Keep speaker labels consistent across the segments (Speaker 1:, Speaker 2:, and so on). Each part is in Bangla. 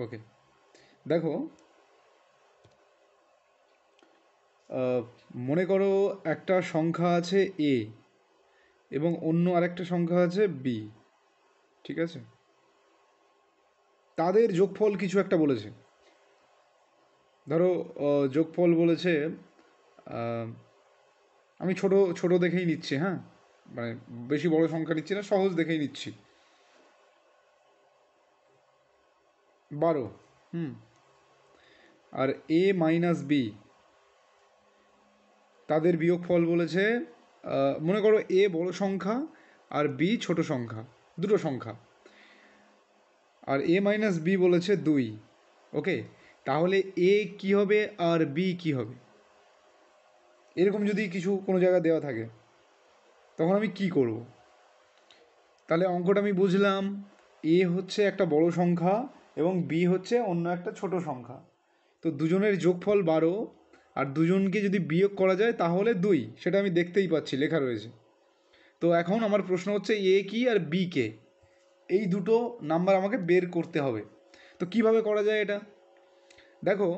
Speaker 1: ওকে, দেখো মনে করো একটা সংখ্যা আছে এ এবং অন্য আরেকটা সংখ্যা আছে বি, ঠিক আছে? তাদের যোগফল কিছু একটা বলেছে। ধরো যোগফল বলেছে, আমি ছোট ছোট দেখেই নিচ্ছি, হ্যাঁ, মানে বেশি বড় সংখ্যা নিচ্ছি না, সহজ দেখেই নিচ্ছি, 12। হুম। আর এ মাইনাস বি তাদের বিয়োগফল বলেছে, মনে করো এ বড় সংখ্যা আর বি ছোট সংখ্যা, দুটো সংখ্যা, আর এ মাইনাস বি বলেছে 2। ওকে, তাহলে এ কি হবে আর বি কি হবে? এরকম যদি কিছু কোনো জায়গায় দেওয়া থাকে তখন আমি কি করব? তাহলে অঙ্কটা আমি বুঝলাম, এ হচ্ছে একটা বড় সংখ্যা এবং বি হচ্ছে অন্য একটা ছোট সংখ্যা। তো দুজনের যোগফল 12, আর দুজনকে যদি বিয়োগ করা যায় তাহলে 2, সেটা আমি দেখতেই পাচ্ছি লেখা রয়েছে। তো এখন আমার প্রশ্ন হচ্ছে এ কি আর বি কে, এই দুটো নাম্বার আমাকে বের করতে হবে। তো কিভাবে করা যায় এটা? দেখো,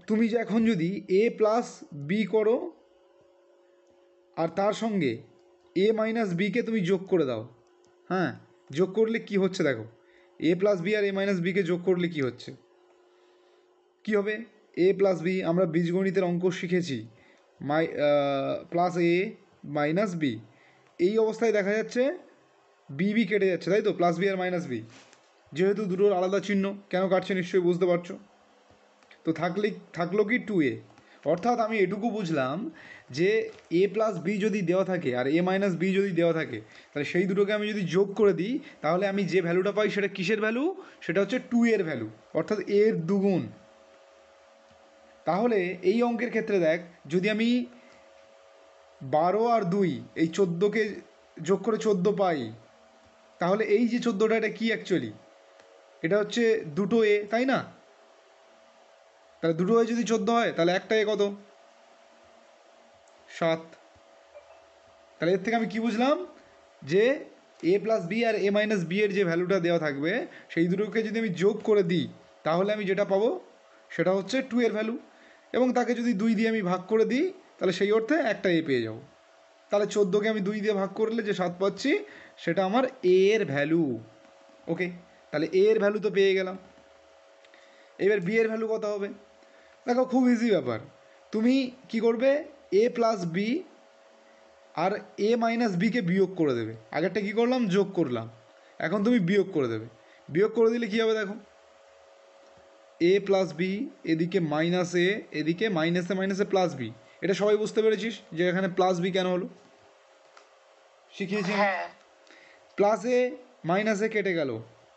Speaker 1: তুমি যে এখন যদি এ প্লাস বি করো আর তার সঙ্গে এ মাইনাস বিকে তুমি যোগ করে দাও, হ্যাঁ, যোগ করলে কি হচ্ছে দেখো, এ প্লাস বি আর এ মাইনাস বিকে যোগ করলে কি হচ্ছে, কি হবে? এ প্লাস বি, আমরা বীজগণিতের অঙ্ক শিখেছি, প্লাস এ মাইনাস বি, এই অবস্থায় দেখা যাচ্ছে বি বি কেটে যাচ্ছে, তাই তো, প্লাস বি আর মাইনাস বি, যেহেতু দুটোর আলাদা চিহ্ন, কেন কাটছে নিশ্চয়ই বুঝতে পারছো। তো থাকলো কি 2a, অর্থাৎ আমি এটুকু বুঝলাম যে এ প্লাস বি যদি দেওয়া থাকে আর এ মাইনাস বি যদি দেওয়া থাকে, তাহলে সেই দুটোকে আমি যদি যোগ করে দিই তাহলে আমি যে ভ্যালুটা পাই সেটা কিসের ভ্যালু? সেটা হচ্ছে 2 এর ভ্যালু, অর্থাৎ এর দ্বিগুণ। তাহলে এই অঙ্কের ক্ষেত্রে দেখ, যদি আমি 12 আর 2 এই 14কে যোগ করে 14 পাই, তাহলে এই যে 14টা এটা কি অ্যাকচুয়ালি? এটা হচ্ছে দুটো এ, তাই না? তাহলে দুটো এ যদি 14 হয় তাহলে একটা এ কত? 7। তাহলে এর থেকে আমি কি বুঝলাম, যে এ প্লাস বি আর এ মাইনাস বি এর যে ভ্যালুটা দেওয়া থাকবে সেই দুটোকে যদি আমি যোগ করে দিই তাহলে আমি যেটা পাবো সেটা হচ্ছে 2 এর ভ্যালু, এবং তাকে যদি 2 দিয়ে আমি ভাগ করে দিই তাহলে সেই অর্থে একটা এ পেয়ে যাবো। তাহলে 14কে আমি 2 দিয়ে ভাগ করলে যে 7 পাচ্ছি সেটা আমার এ এর ভ্যালু। ওকে, তাহলে এ এর ভ্যালু তো পেয়ে গেলাম। এবার বি এর ভ্যালু কত হবে? দেখো, খুব ইজি ব্যাপার। তুমি কি করবে, এ প্লাস বি আর এ মাইনাস বিকে বিয়োগ করে দেবে। আগেরটা কী করলাম, যোগ করলাম, এখন তুমি বিয়োগ করে দেবে। বিয়োগ করে দিলে কী হবে দেখো, এ প্লাস বি, এদিকে মাইনাস এ, এদিকে মাইনাসে মাইনাসে প্লাস বি। এটা সবাই বুঝতে পেরেছিস যে এখানে প্লাস বি কেন হলো, শিখিয়েছি। প্লাস এ মাইনাসে কেটে গেল,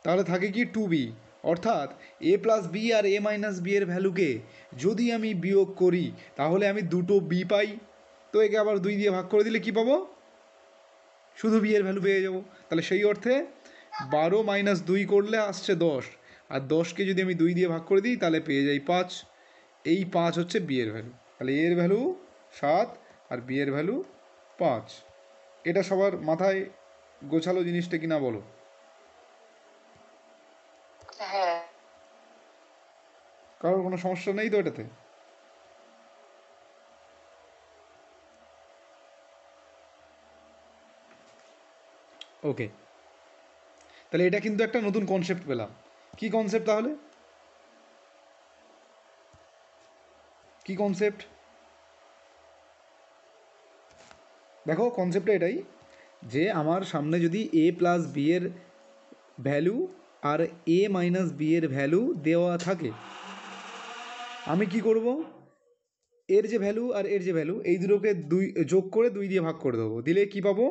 Speaker 1: তাহলে থাকে কি 2b, অর্থাৎ এ প্লাস বি আর এ মাইনাস বি এর ভ্যালুকে যদি আমি বিয়োগ করি তাহলে আমি দুটো বি পাই। তো একে আবার 2 দিয়ে ভাগ করে দিলে কি পাবো, শুধু বি এর ভ্যালু পেয়ে যাবো। তাহলে সেই অর্থে 12 মাইনাস 2 করলে আসছে 10, আর 10কে যদি আমি 2 দিয়ে ভাগ করে দিই তাহলে পেয়ে যাই 5। এই 5 হচ্ছে বি এর ভ্যালু। তাহলে এর ভ্যালু 7 আর বি এর ভ্যালু 5। এটা সবার মাথায় গোছালো জিনিসটা কিনা বলো? কারোর কোনো সমস্যা নেই তো এটাতে? ওকে, তাহলে এটা কিন্তু একটা নতুন কনসেপ্ট পেলাম। কি কনসেপ্ট তাহলে? কি কনসেপ্ট? দেখো, কনসেপ্টটা এটাই যে আমার সামনে যদি এ প্লাস বি এর ভ্যালু আর এ মাইনাস বি এর ভ্যালু দেওয়া থাকে, আমি কি করব, এর যে ভ্যালু আর এর যে ভ্যালু এই দুটোকে যোগ করে 2 দিয়ে ভাগ করে দেবো। দিলে কি পাবো,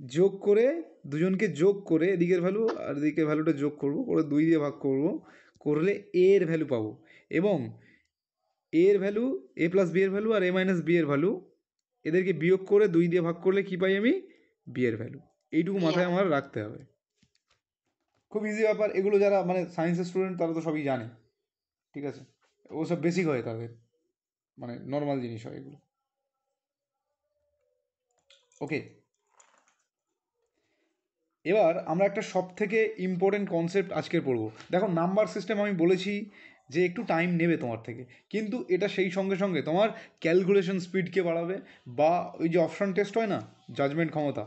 Speaker 1: যোগ করে দুজনকে যোগ করে এদিকের ভ্যালু আর এদিকের ভ্যালুটা যোগ করব, করে 2 দিয়ে ভাগ করব, করলে এর ভ্যালু পাবো। এবং এর ভ্যালু, এ প্লাস বি এর ভ্যালু আর এ মাইনাস বি এর ভ্যালু, এদেরকে বিয়োগ করে 2 দিয়ে ভাগ করলে কি পাই আমি, বি এর ভ্যালু। এইটুকু মাথায় আমার রাখতে হবে। খুব ইজি ব্যাপার, এগুলো যারা মানে সায়েন্সের স্টুডেন্ট তারা তো সবই জানে, ঠিক আছে? ওসব বেসিক হয় তাদের, মানে নর্মাল জিনিস হয় এগুলো। ওকে, এবার আমরা একটা সব থেকে ইম্পর্টেন্ট কনসেপ্ট আজকে পড়বো। দেখো নাম্বার সিস্টেম আমি বলেছি যে একটু টাইম নেবে তোমার থেকে, কিন্তু এটা সেই সঙ্গে সঙ্গে তোমার ক্যালকুলেশন স্পিডকে বাড়াবে, বা ওই যে অপশান টেস্ট হয় না, জাজমেন্ট ক্ষমতা,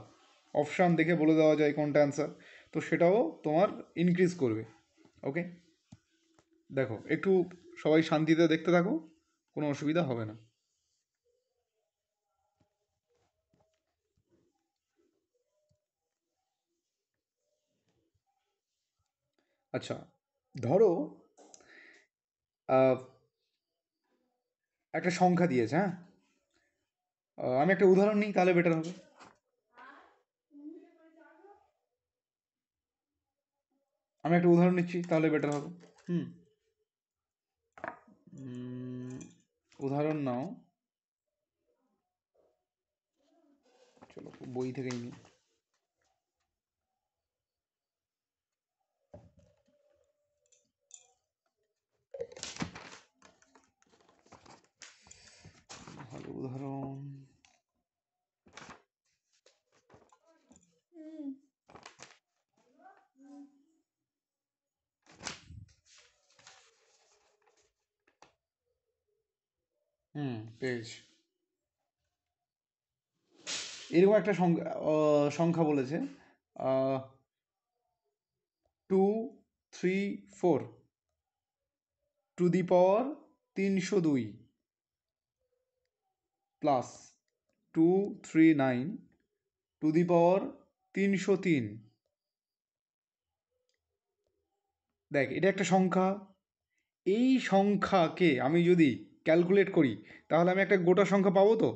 Speaker 1: অপশান দেখে বলে দেওয়া যায় কোনটা অ্যান্সার, তো সেটাও তোমার ইনক্রিজ করবে। ওকে, দেখো একটু সবাই শান্তিতে দেখতে থাকো, কোনো অসুবিধা হবে না। আচ্ছা, ধরো একটা সংখ্যা দিয়েছে, হ্যাঁ, আমি একটা উদাহরণ নিই তাহলে বেটার হবে। আমি একটা উদাহরণ নিচ্ছি তাহলে বেটার হবে। হুম, উদাহরণ নাও, চলো বই থেকেই নিই। ভালো উদাহরণ, পেজ, এরকম একটা সংখ্যা বলেছে 234 to the power 302 plus 239 to the power 303। দেখ এটা একটা সংখ্যা, এই সংখ্যাকে আমি যদি ক্যালকুলেট করি তাহলে আমি একটা গোটা সংখ্যা পাবো তো।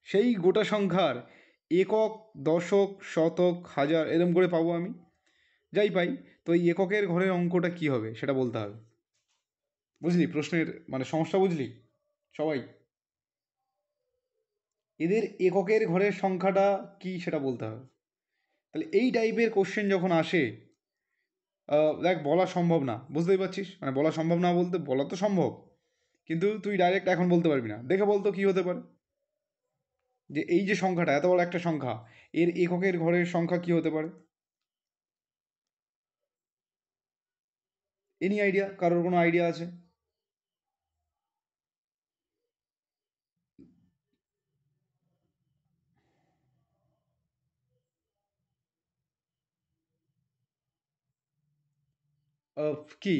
Speaker 1: সেই গোটা সংখ্যার একক, দশক, শতক, হাজার এরম করে পাবো আমি, যাই পাই। তো এই এককের ঘরের অঙ্কটা কি হবে সেটা বলতে হবে। বুঝলি প্রশ্নের মানে সমস্যা, বুঝলি সবাই? এদের এককের ঘরের সংখ্যাটা কি সেটা বলতে হবে। তাহলে এই টাইপের কোশ্চেন যখন আসে, দেখ বলা সম্ভব না, বুঝতেই পারছিস, মানে বলা সম্ভব না বলতে, বলা তো সম্ভব কিন্তু তুই ডাইরেক্ট এখন বলতে পারবি না। দেখে বলতো কি হতে পারে, যে এই যে সংখ্যাটা এত বড় একটা সংখ্যা, এর এককের ঘরের সংখ্যা কি হতে পারে? Any idea? কারোর কোনো আইডিয়া আছে? কি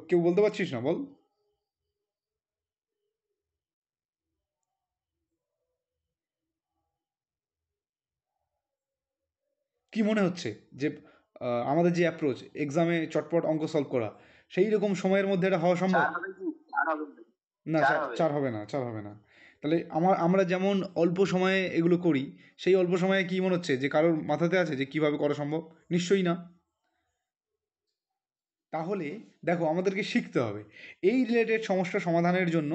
Speaker 1: কেউ বলতে পারছিস না, বল। কি মনে হচ্ছে যে আমাদের যে অ্যাপ্রোচ এক্সামে চটপট অঙ্ক সলভ করা, সেই রকম সময়ের মধ্যে এটা হওয়া সম্ভব? না, চার হবে না, চার হবে না। তাহলে আমরা যেমন অল্প সময়ে এগুলো করি, সেই অল্প সময়ে কি মনে হচ্ছে যে কারোর মাথাতে আছে যে কিভাবে করা সম্ভব? নিশ্চয়ই না। তাহলে দেখো আমাদেরকে শিখতে হবে, এই রিলেটেড সমস্যা সমাধানের জন্য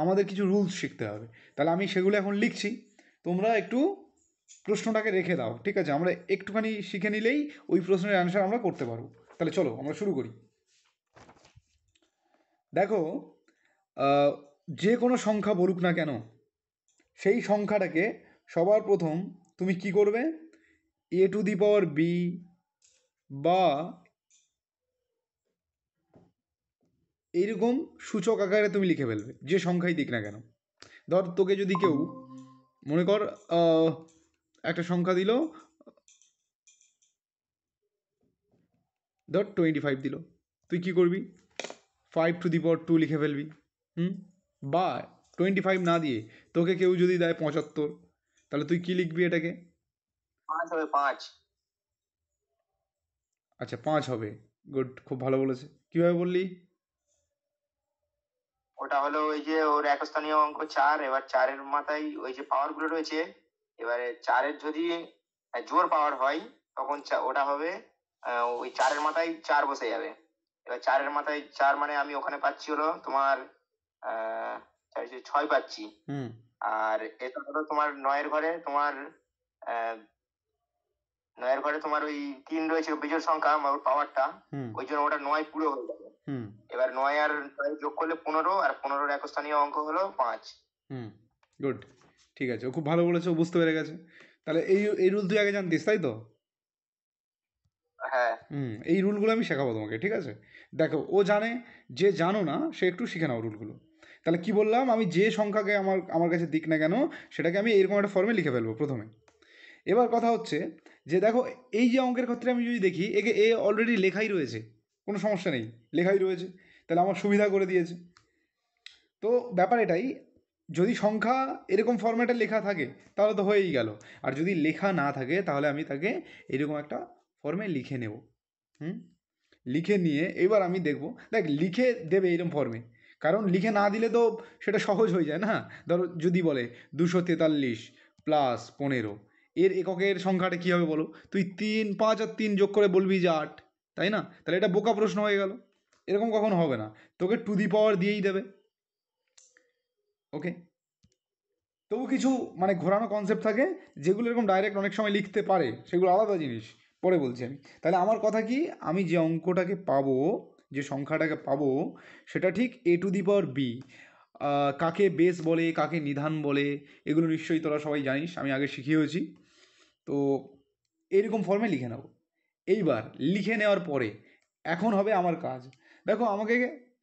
Speaker 1: আমাদের কিছু রুলস শিখতে হবে। তাহলে আমি সেগুলো এখন লিখছি, তোমরা একটু প্রশ্নটাকে রেখে দাও, ঠিক আছে? আমরা একটুখানি শিখে নিলেই ওই প্রশ্নের অ্যান্সার আমরা করতে পারবো। তাহলে চলো আমরা শুরু করি। দেখো, আহ, যে কোনো সংখ্যা বলুক না কেন, সেই সংখ্যাটাকে সবার প্রথম তুমি কি করবে, A two the power B বা এইরকম সূচক আকারে তুমি লিখে ফেলবে, যে সংখ্যাই দিক না কেন। ধর তোকে যদি কেউ মনে কর একটা সংখ্যা দিল, ধর 25 দিল, তুই কি করবি? 5 টু দি পাওয়ার 2 লিখে ফেলবি। হুম, বা 25 না দিয়ে তোকে কেউ যদি দেয় 75, তাহলে তুই কি লিখবি এটাকে?
Speaker 2: 5 হবে, 5।
Speaker 1: আচ্ছা 5 হবে, গুড, খুব ভালো বলেছে। কিভাবে বললি?
Speaker 2: ওটা হলো ওই যে ওর একস্থানীয় অঙ্ক 4, এবার 4-এর মাথায় ওই যে পাওয়ার গুলো রয়েছে, এবারে 4-এর যদি জোর পাওয়ার হয় তখন ওটা হবে ওই 4-এর মাথায় 4 বসে যাবে। এবার 4-এর মাথায় 4 মানে আমি ওখানে পাচ্ছি হলো তোমার 6 পাচ্ছি।
Speaker 1: হুম
Speaker 2: আর এটা হলো তোমার 9-এর ঘরে তোমার 9-এর ঘরে তোমার ওই 3 রয়েছে বিজোড় সংখ্যা, ওর পাওয়ারটা,
Speaker 1: হুম
Speaker 2: ওই জন্য ওটা 9 পুরো হয়ে যাবে।
Speaker 1: হুম
Speaker 2: এবার 9 আর 9 যোগ করলে 15, আর 15-র একস্থানীয় অঙ্ক হলো 5।
Speaker 1: হুম গুড, ঠিক আছে, ও খুব ভালো বলেছে, ও বুঝতে পেরে গেছে। তাহলে এই এই রুল তুই আগে জানতিস, তাই তো? এই রুলগুলো আমি শেখাবো তোমাকে, ঠিক আছে? দেখো, ও জানে, যে জানো না সে একটু শিখে নাও রুলগুলো। তাহলে কি বললাম, আমি যে সংখ্যাকে আমার আমার কাছে দিক না কেন, সেটাকে আমি এরকম একটা ফর্মে লিখে ফেলবো প্রথমে। এবার কথা হচ্ছে যে দেখো, এই যে অঙ্কের ক্ষেত্রে আমি যদি দেখি, একে এ অলরেডি লেখাই রয়েছে, কোনো সমস্যা নেই, লেখাই রয়েছে, তাহলে আমার সুবিধা করে দিয়েছে। তো ব্যাপার এটাই, যদি সংখ্যা এরকম ফরম্যাটে লেখা থাকে তাহলে তো হয়েই গেল, আর যদি লেখা না থাকে তাহলে আমি তাকে এরকম একটা ফর্মে লিখে নেব। হুম, লিখে নিয়ে এবার আমি দেখব, দেখ লিখে দেবে এরকম ফর্মে, কারণ লিখে না দিলে তো সেটা সহজ হয়ে যায় না। ধরো যদি বলে 243 প্লাস 15, এর এককের সংখ্যাটা কী হবে বলো? তুই 3, 5 আর 3 যোগ করে বলবি যে 8, তাই না? তাহলে এটা বোকা প্রশ্ন হয়ে গেল, এরকম কখনো হবে না, তোকে টু দি পাওয়ার দিয়েই দেবে। ওকে, তবু কিছু মানে ঘোরানো কনসেপ্ট থাকে যেগুলো এরকম ডাইরেক্ট অনেক সময় লিখতে পারে, সেগুলো আলাদা জিনিস, পরে বলছি আমি। তাহলে আমার কথা কি, আমি যে অঙ্কটাকে পাবো, যে সংখ্যাটাকে পাবো, সেটা ঠিক এ টু দি পাওয়ার বি। কাকে বেস বলে, কাকে নিধান বলে, এগুলো নিশ্চয়ই তোরা সবাই জানিস, আমি আগে শিখিয়েছি। তো এইরকম ফর্মে লিখে নেব। এইবার লিখে নেওয়ার পরে এখন হবে আমার কাজ। দেখো, আমাকে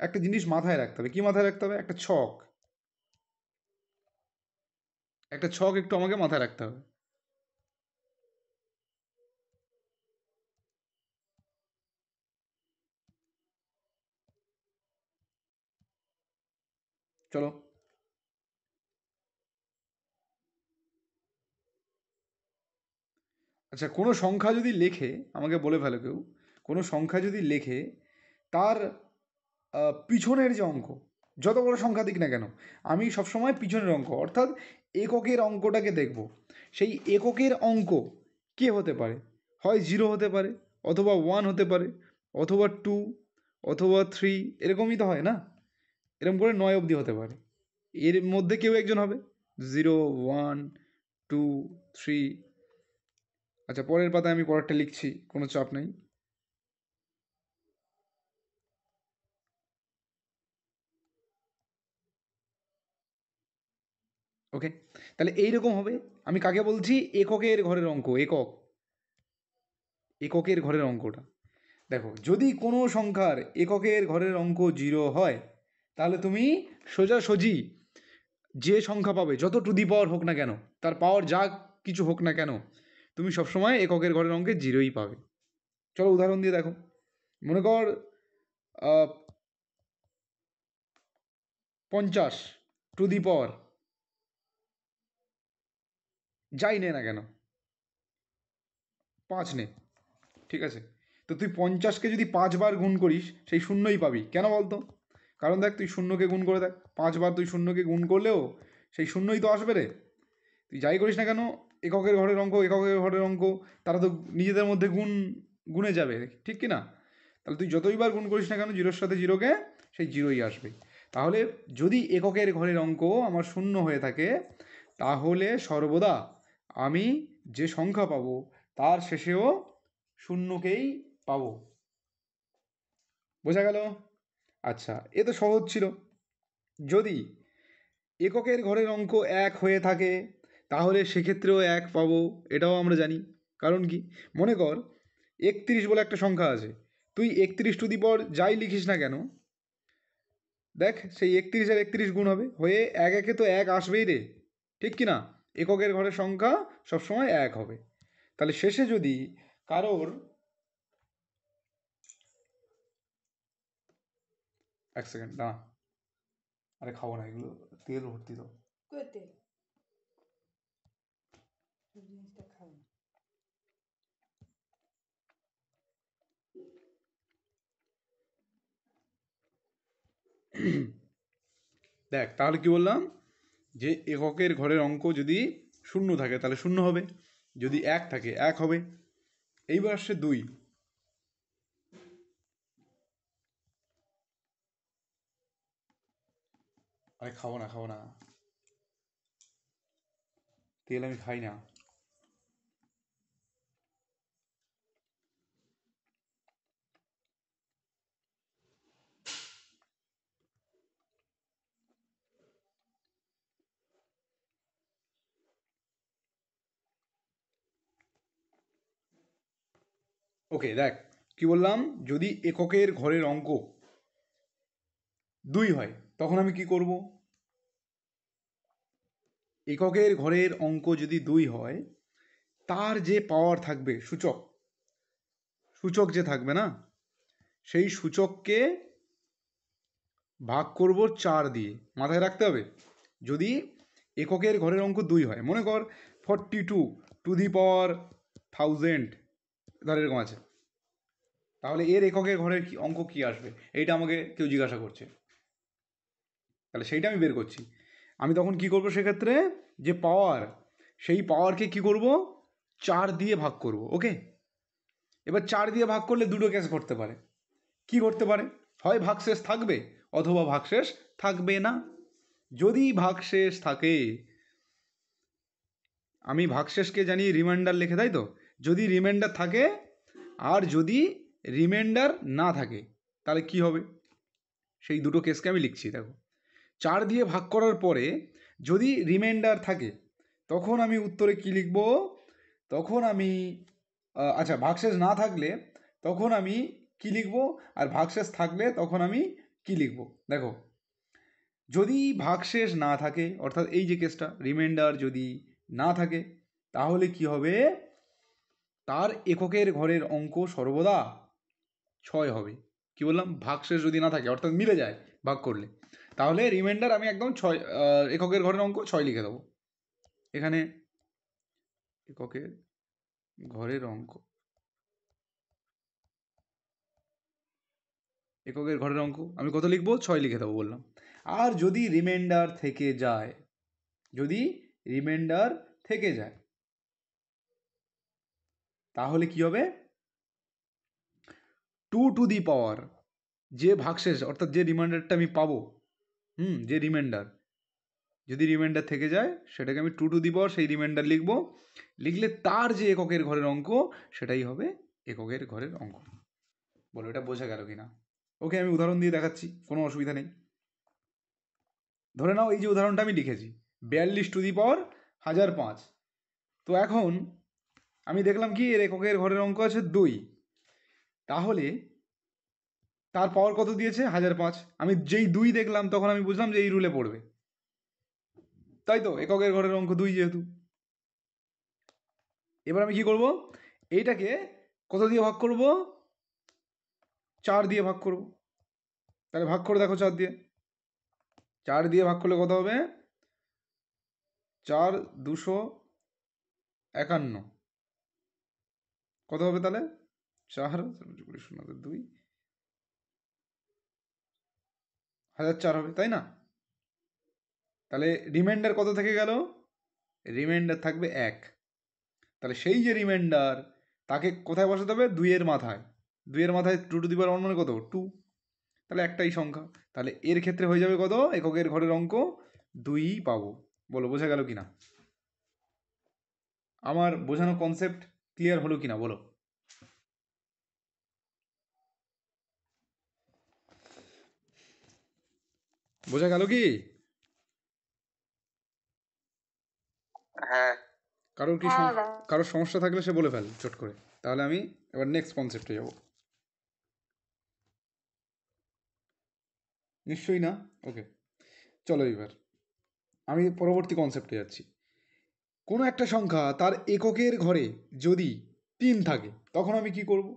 Speaker 1: একটা জিনিস মাথায় রাখতে হবে। কি মাথায় রাখতে হবে? একটা ছক, একটা ছক একটু আমাকে মাথায় রাখতে হবে। চলো, আচ্ছা, কোনো সংখ্যা যদি লেখে, আমাকে বলে ফেলো কেউ, কোনো সংখ্যা যদি লেখে, তার পিছনের যে অঙ্ক, যত বড় সংখ্যা দিক না কেন, আমি সবসময় পিছনের অঙ্ক অর্থাৎ এককের অঙ্কটাকে দেখব। সেই এককের অঙ্ক কে হতে পারে? হয় 0 হতে পারে, অথবা 1 হতে পারে, অথবা 2, অথবা 3, এরকমই তো হয় না? এরকম করে 9 অবধি হতে পারে, এর মধ্যে কেউ একজন হবে। 0, 1, 2, 3। আচ্ছা, পরের পাতায় আমি পরেরটা লিখছি, কোনো চাপ নেই। ওকে, তাহলে এইরকম হবে। আমি কাকে বলছি? এককের ঘরের অঙ্ক, এককের ঘরের অঙ্কটা। দেখো, যদি কোনো সংখ্যার এককের ঘরের অঙ্ক 0 হয়, তাহলে তুমি সোজাসুজি যে সংখ্যা পাবে, যত টু দি পাওয়ার হোক না কেন, তার পাওয়ার যা কিছু হোক না কেন, তুমি সবসময় এককের ঘরের অঙ্কে 0ই পাবে। চলো উদাহরণ দিয়ে দেখো। মনে কর 50 টু দি পাওয়ার যাই নে না কেন, 5 নে, ঠিক আছে? তো তুই 50কে যদি 5 বার গুণ করিস, সেই শূন্যই পাবি। কেন বলতো? কারণ দেখ, তুই শূন্যকে গুণ করে দেখ, 5 বার তুই শূন্যকে গুণ করলেও সেই শূন্যই তো আসবে রে। তুই যাই করিস না কেন, এককের ঘরের অঙ্ক, এককের ঘরের অঙ্ক, তারা তো নিজেদের মধ্যে গুণে যাবে, ঠিক কি না? তাহলে তুই যতই বার গুণ করিস না কেন 0-র সাথে 0কে, সেই 0ই আসবে। তাহলে যদি এককের ঘরের অঙ্ক আমার শূন্য হয়ে থাকে, তাহলে সর্বদা আমি যে সংখ্যা পাবো তার শেষেও শূন্যকেই পাবো। বোঝা গেল? আচ্ছা, এ তো সহজ ছিল। যদি এককের ঘরের অঙ্ক 1 হয়ে থাকে, তাহলে সেক্ষেত্রেও 1 পাবো, এটাও আমরা জানি। কারণ কি? মনে কর 31 বলে একটা সংখ্যা আছে, তুই 31 টু দি পাওয়ার যাই লিখিস না কেন, দেখ সেই 31 আর 31 গুণ হবে হয়ে 1 তো 1 আসবেই রে, ঠিক কি না? এককের ঘরের সংখ্যা সবসময় 1 হবে। তাহলে শেষে যদি কারোর, এক সেকেন্ড না, আরে খাবো না এগুলো, তেল ভর্তি তো। দেখ, তাহলে কি বললাম, যে এককের ঘরের অঙ্ক যদি শূন্য থাকে তাহলে শূন্য হবে, যদি 1 থাকে 1 হবে। এইবার আসছে 2। আরে খাবো না, খাবো না, তেল আমি খাই না। ওকে, দেখ, কি বললাম, যদি এককের ঘরের অঙ্ক 2 হয় তখন আমি কি করব, এককের ঘরের অঙ্ক যদি 2 হয় তার যে পাওয়ার থাকবে, সূচক সূচক যে থাকবে না, সেই সূচককে ভাগ করব 4 দিয়ে। মাথায় রাখতে হবে, যদি এককের ঘরের অঙ্ক 2 হয়, মনে কর 42 টু দি পাওয়ার 1000 ধর এরকম আছে, তাহলে এর এককের ঘরের কি অঙ্ক কি আসবে, এইটা আমাকে কেউ জিজ্ঞাসা করছে, তাহলে সেইটা আমি বের করছি। আমি তখন কি করব সেক্ষেত্রে, যে পাওয়ার, সেই পাওয়ারকে কি করব 4 দিয়ে ভাগ করব। ওকে, এবার 4 দিয়ে ভাগ করলে দুটো কেস করতে পারে। কি করতে পারে, হয় ভাগশেষ থাকবে অথবা ভাগশেষ থাকবে না। যদি ভাগশেষ থাকে, আমি ভাগশেষকে জানি রিমাইন্ডার লিখে, তাই তো, যদি রিমাইন্ডার থাকে আর যদি রিমাইন্ডার না থাকে তাহলে কি হবে, সেই দুটো কেসকে আমি লিখছি। দেখো, 4 দিয়ে ভাগ করার পরে যদি রিমাইন্ডার থাকে তখন আমি উত্তরে কি লিখব, তখন আমি আচ্ছা ভাগশেষ না থাকলে তখন আমি কি লিখব, আর ভাগশেষ থাকলে তখন আমি কি লিখব। দেখো, যদি ভাগশেষ না থাকে, অর্থাৎ এই যে কেসটা রিমাইন্ডার যদি না থাকে, তাহলে কি হবে, তার এককের ঘরের অঙ্ক সর্বদা 6 হবে। কি বললাম, ভাগশেষ যদি না থাকে অর্থাৎ মিলে যায় ভাগ করলে, তাহলে রিমাইন্ডার আমি একদম 6, এককের ঘরের অঙ্ক 6 লিখে দেবো এখানে। এককের ঘরের অঙ্ক, এককের ঘরের অঙ্ক আমি কত লিখবো, 6 লিখে দেবো বললাম। আর যদি রিমাইন্ডার থেকে যায়, যদি রিমাইন্ডার থেকে যায় তাহলে কি হবে, 2 টু দি পাওয়ার যে ভাগশেষ অর্থাৎ যে রিমাইন্ডারটা আমি পাবো, যে রিমাইন্ডার, যদি রিমাইন্ডার থেকে যায় সেটাকে আমি 2 টু দি পাওয়ার সেই রিমাইন্ডার লিখবো, লিখলে তার যে এককের ঘরের অঙ্ক সেটাই হবে এককের ঘরের অঙ্ক। বলো এটা বোঝা গেল কিনা। ওকে, আমি উদাহরণ দিয়ে দেখাচ্ছি, কোনো অসুবিধা নেই। ধরে নাও এই যে উদাহরণটা আমি লিখেছি, 42 টু দি পাওয়ার 1005। তো এখন আমি দেখলাম কি এর এককের ঘরের অঙ্ক আছে 2, তাহলে তার পাওয়ার কত দিয়েছে 1005। আমি যেই 2 দেখলাম তখন আমি বুঝলাম যে এই রুলে পড়বে, তাই তো, এককের ঘরের অঙ্ক 2 যেহেতু। এবার আমি কি করব, এইটাকে কত দিয়ে ভাগ করব, 4 দিয়ে ভাগ করব। তাহলে ভাগ করে দেখো, 4 দিয়ে, 4 দিয়ে ভাগ করলে কত হবে, 4 251, কত হবে তাহলে, 4 2 1004 হবে, তাই না। তাহলে রিমাইন্ডার কত থেকে গেল, রিমাইন্ডার থাকবে 1। তাহলে সেই যে রিমাইন্ডার তাকে কোথায় বসাতে হবে, 2 এর মাথায়, 2 এর মাথায় 2 টু দি পাওয়ার 1 মানে কত, 2। তাহলে একটাই সংখ্যা, তাহলে এর ক্ষেত্রে হয়ে যাবে কত, এককের ঘরের অঙ্ক 2 পাবো। বলো বোঝা গেল কিনা, আমার বোঝানো কনসেপ্ট ক্লিয়ার হলো কিনা বলো। বোঝা গেল কি,
Speaker 2: হ্যাঁ।
Speaker 1: কারোর কি কারোর সমস্যা থাকলে সে বলে ফেল চট করে, তাহলে আমি এবার নেক্সট কনসেপ্টে যাব। নিশ্চয়ই না, ওকে চলো এবার আমি পরবর্তী কনসেপ্টে যাচ্ছি। কোনো একটা সংখ্যা তার এককের ঘরে যদি 3 থাকে তখন আমি কি করব,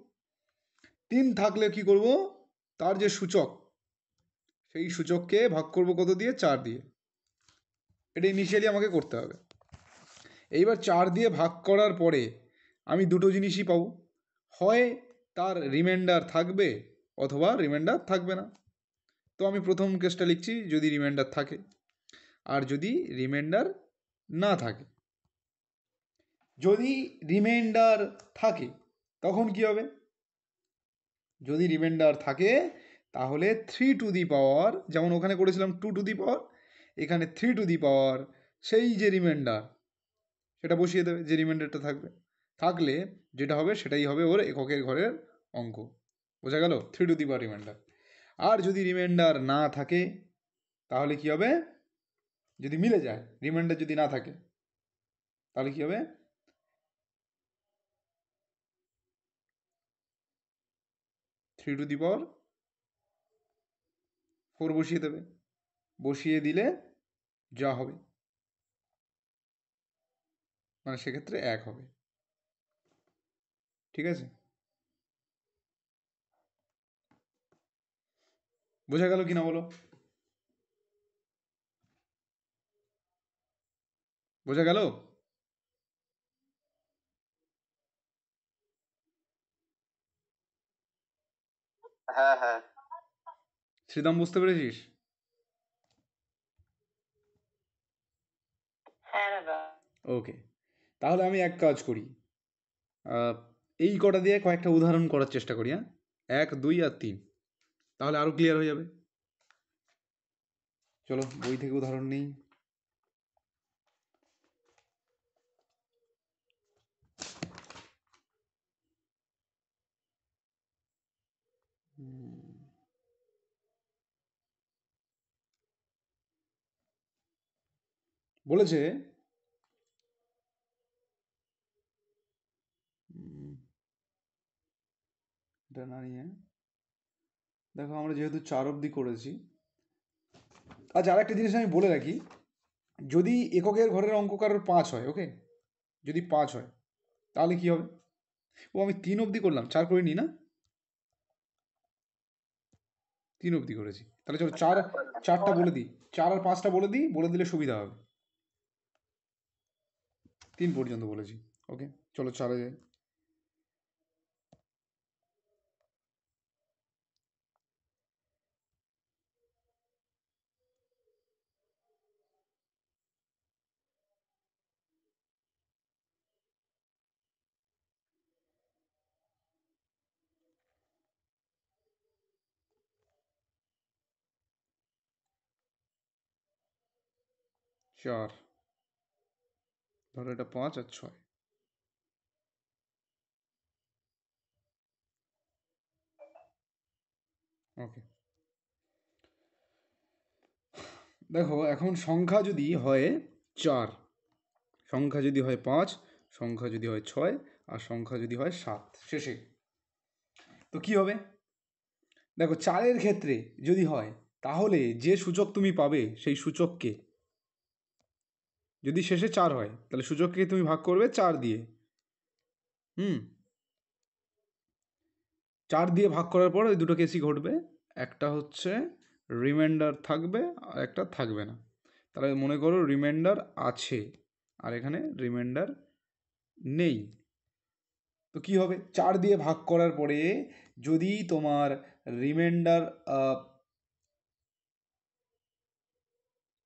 Speaker 1: 3 থাকলে কি করব, তার যে সূচক সেই সূচককে ভাগ করব কত দিয়ে, 4 দিয়ে। এটা ইনিশিয়ালি আমাকে করতে হবে। এইবার 4 দিয়ে ভাগ করার পরে আমি দুটো জিনিসই পাবো, হয় তার রিমাইন্ডার থাকবে অথবা রিমাইন্ডার থাকবে না। তো আমি প্রথম কেসটা লিখছি, যদি রিমাইন্ডার থাকে, আর যদি রিমাইন্ডার না থাকে, যদি রিমাইন্ডার থাকে তখন কি হবে, যদি রিমাইন্ডার থাকে তাহলে 3 টু দি পাওয়ার, যেমন ওখানে করেছিলাম 2 টু দি পাওয়ার, এখানে 3 টু দি পাওয়ার সেই যে রিমাইন্ডার সেটা বসিয়ে দেবে, যে রিমাইন্ডারটা থাকবে, থাকলে যেটা হবে সেটাই হবে ওর এককের ঘরের অঙ্ক। বোঝা গেল, 3 টু দি পাওয়ার রিমাইন্ডার। আর যদি রিমাইন্ডার না থাকে তাহলে কি হবে, যদি মিলে যায়, রিমাইন্ডার যদি না থাকে তাহলে কি হবে, 3^4 বসিয়ে দেবে, বসিয়ে দিলে যা হবে মানে সেক্ষেত্রে 1 হবে। ঠিক আছে, বোঝা গেল কি না বলো? বোঝা গেল?
Speaker 2: হ্যাঁ হ্যাঁ
Speaker 1: শ্রীদাম বুঝতে পেরেছিস?
Speaker 2: হ্যাঁ দাদা।
Speaker 1: ওকে, তাহলে আমি এক কাজ করি, এই কটা দিয়ে কয়েকটা উদাহরণ করার চেষ্টা করি। হ্যাঁ, 1, 2 আর 3, তাহলে আরো ক্লিয়ার হয়ে যাবে। চলো বই থেকে উদাহরণ নিই। বলেছে এটা না নিয়ে দেখো, আমরা যেহেতু 4 অবধি করেছি। আচ্ছা, আর একটা জিনিস আমি বলে রাখি, যদি এককের ঘরের অঙ্ক কারোর 5 হয়, ওকে, যদি 5 হয় তাহলে কি হবে? ও আমি 3 অবধি করলাম, 4 করিনি না? 3 অবধি করেছি, তাহলে চলো 4টা বলে দিই, 4 আর 5টা বলে দিই, বলে দিলে সুবিধা হবে। 3 পর্যন্ত বলেছি, ওকে, চলো 4-এ যাই। চার, ধরো এটা 5 আর 6, ওকে। দেখো এখন সংখ্যা যদি হয় 4, সংখ্যা যদি হয় 5, সংখ্যা যদি হয় 6, আর সংখ্যা যদি হয় 7 শেষে, তো কি হবে? দেখো 4-এর ক্ষেত্রে যদি হয়, তাহলে যে সূচক তুমি পাবে সেই সূচককে, যদি শেষে 4 হয় তাহলে সূচককে তুমি ভাগ করবে 4 দিয়ে। 4 দিয়ে ভাগ করার পর ওই দুটো কেসই ঘটবে, একটা হচ্ছে রিমাইন্ডার থাকবে আর একটা থাকবে না। তাহলে মনে করো রিমাইন্ডার আছে আর এখানে রিমাইন্ডার নেই, তো কি হবে? 4 দিয়ে ভাগ করার পরে যদি তোমার রিমাইন্ডার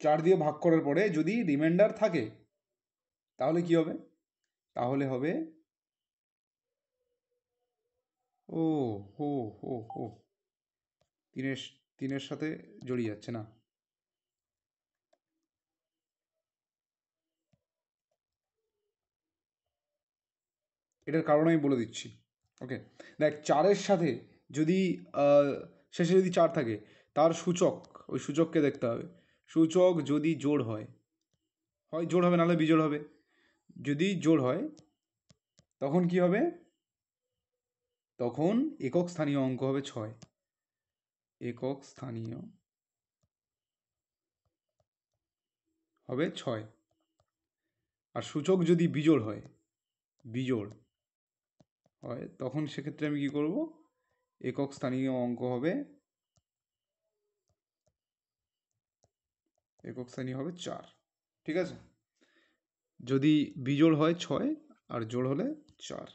Speaker 1: 4 দিয়ে ভাগ করার পরে যদি রিমাইন্ডার থাকে, তাহলে কি হবে? তাহলে হবে ও হো হো হো, 3-এর সাথে জড়িয়ে যাচ্ছে না। এটার কারণ আমি বলে দিচ্ছি, ওকে। দেখ 4-এর সাথে যদি শেষে যদি 4 থাকে, তার সূচক, ওই সূচককে দেখতে হবে। সূচক যদি জোড় হয়, হয় জোড় হবে নাহলে বিজোড় হবে। যদি জোড় হয় তখন কি হবে? তখন একক স্থানীয় অঙ্ক হবে 6, একক স্থানীয় হবে 6। আর সূচক যদি বিজোড় হয়, বিজোড় হয়, তখন সেক্ষেত্রে আমি কি করব? একক স্থানীয় অঙ্ক হবে, একক স্থানীয় হবে 4। ঠিক আছে, যদি বিজোড় হয় 6 আর জোড় হলে 4।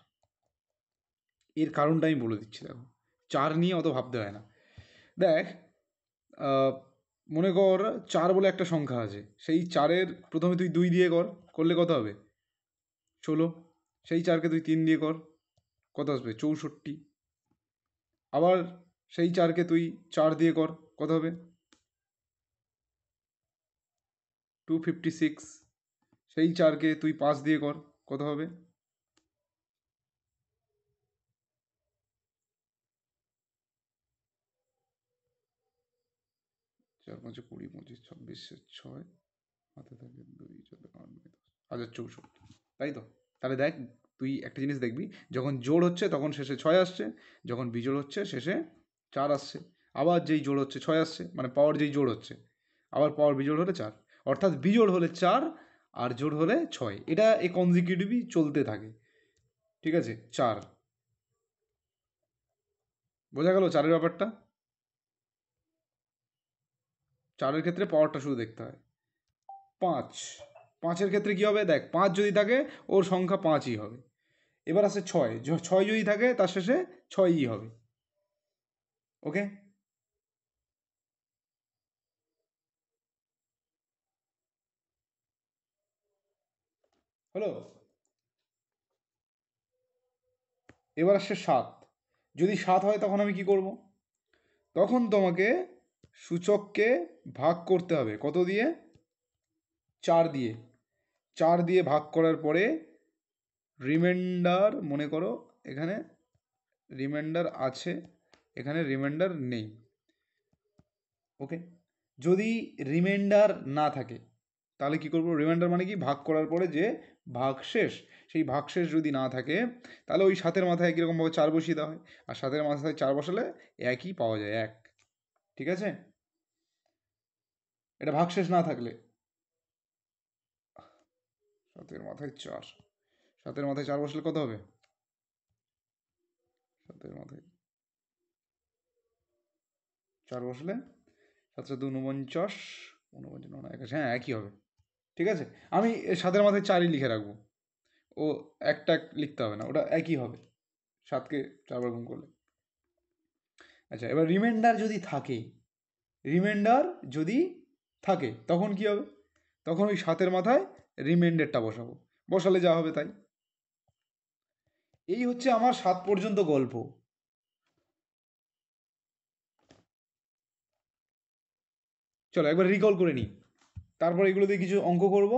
Speaker 1: এর কারণটা আমি বলে দিচ্ছি। দেখো 4 নিয়ে অত ভাবতে হয় না। দেখ মনে কর 4 বলে একটা সংখ্যা আছে, সেই 4-এর প্রথমে তুই 2 দিয়ে করলে কত হবে? 16। সেই 4কে তুই 3 দিয়ে কর, কত আসবে? 64। আবার সেই 4কে তুই 4 দিয়ে কর, কত হবে? 256। সেই 4কে তুই 5 দিয়ে কর, কত হবে? 4 5 20 25 26 6, হাতে থাকে 2 14 8 10 1064, তাই তো? তাহলে দেখ তুই একটা জিনিস দেখবি, যখন জোড় হচ্ছে তখন শেষে 6 আসছে, যখন বিজোড় হচ্ছে শেষে 4 আসছে, আবার যেই জোড় হচ্ছে 6 আসছে, মানে পাওয়ার যেই জোড় হচ্ছে, আবার পাওয়ার বিজোড় হলে 4, অর্থাৎ বিজোড় হলে 4 আর জোড় হলে 6, এটা এই কনজিকিউটিভই চলতে থাকে, ঠিক আছে? 4, বোঝা গেল 4-এর ব্যাপারটা? 4-এর ক্ষেত্রে পাওয়ারটা শুধু দেখতে হয়। 5, 5-এর ক্ষেত্রে কী হবে দেখ, 5 যদি থাকে ওর সংখ্যা 5ই হবে। এবার আসে 6, 6 যদি থাকে তার শেষে 6ই হবে। ওকে, হলো? এবার আসছে 7, যদি 7 হয় তখন আমি কি করব? তখন তোমাকে সূচককে ভাগ করতে হবে কত দিয়ে? 4 দিয়ে। 4 দিয়ে ভাগ করার পরে রিমাইন্ডার, মনে করো এখানে রিমাইন্ডার আছে, এখানে রিমাইন্ডার নেই। ওকে, যদি রিমাইন্ডার না থাকে তাহলে কি করব? রিমাইন্ডার মানে কি? ভাগ করার পরে যে ভাগশেষ, সেই ভাগশেষ যদি না থাকে তাহলে ওই 7-এর মাথায় কীরকমভাবে 4 বসিয়ে দেওয়া হয়, আর 7-এর মাথায় 4 বসালে একই পাওয়া যায়, 1। ঠিক আছে, এটা ভাগশেষ না থাকলে। 7-এর মাথায় 4, 7-এর মাথায় 4 বসলে কত হবে? 7-এর মাথায় 4 বসলে 7 7 49, 49 81, হ্যাঁ একই হবে। ঠিক আছে, আমি 7-এর মাথায় 4ই লিখে রাখবো, ও একটা লিখতে হবে না, ওটা একই হবে 7কে 4 বার গুণ করলে। আচ্ছা, এবার রিমাইন্ডার যদি থাকে, রিমাইন্ডার যদি থাকে তখন কি হবে? তখন ওই 7-এর মাথায় রিমাইন্ডারটা বসাবো, বসালে যা হবে তাই। এই হচ্ছে আমার 7 পর্যন্ত গল্প। চলো একবার রিকল করে নিই, তারপর এগুলো দিয়ে কিছু অঙ্ক করব,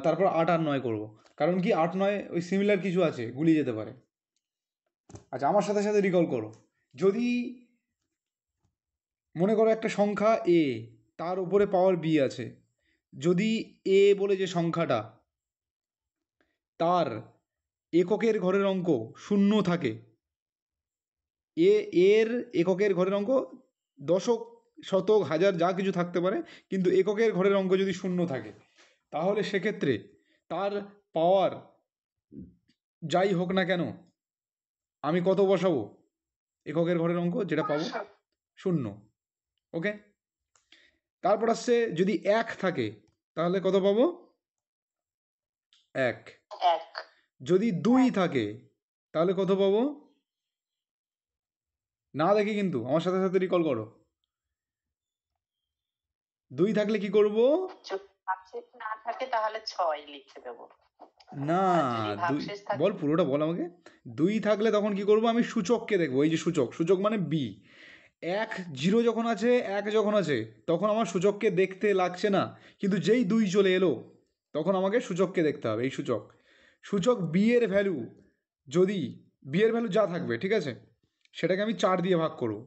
Speaker 1: তারপর 8 আর 9 করব, কারণ কি 8 9 ওই সিমিলার কিছু আছে, গুলিয়ে যেতে পারে। আচ্ছা, আমার সাথে সাথে রিকল করো। যদি মনে করো একটা সংখ্যা এ, তার উপরে পাওয়ার বি আছে, যদি এ বলে যে সংখ্যাটা তার এককের ঘরের অঙ্ক 0 থাকে, এর এককের ঘরের অঙ্ক দশক শতক হাজার যা কিছু থাকতে পারে, কিন্তু এককের ঘরের অঙ্ক যদি 0 থাকে, তাহলে সেক্ষেত্রে তার পাওয়ার যাই হোক না কেন আমি কত বসাবো? এককের ঘরের অঙ্ক যেটা পাবো 0। ওকে, তারপর আসছে যদি 1 থাকে তাহলে কত পাবো? 1। যদি 2 থাকে তাহলে কত পাবো? না দেখি কিন্তু আমার সাথে সাথে রিকল করো। 2 থাকলে কি করব?
Speaker 3: না থাকে তাহলে 6 লিখে দেব।
Speaker 1: না, বল পুরোটা বল আমাকে। 2 থাকলে তখন কি করব? আমি সূচককে দেখবো, এই যে সূচক, সূচক মানে বি। 1 0 যখন আছে, 1 যখন আছে, তখন আমার সূচককে দেখতে লাগছে না, কিন্তু যেই 2 চলে এলো তখন আমাকে সূচককে দেখতে হবে। এই সূচক, সূচক বি এর ভ্যালু, যদি বি এর ভ্যালু যা থাকবে, ঠিক আছে, সেটাকে আমি 4 দিয়ে ভাগ করব।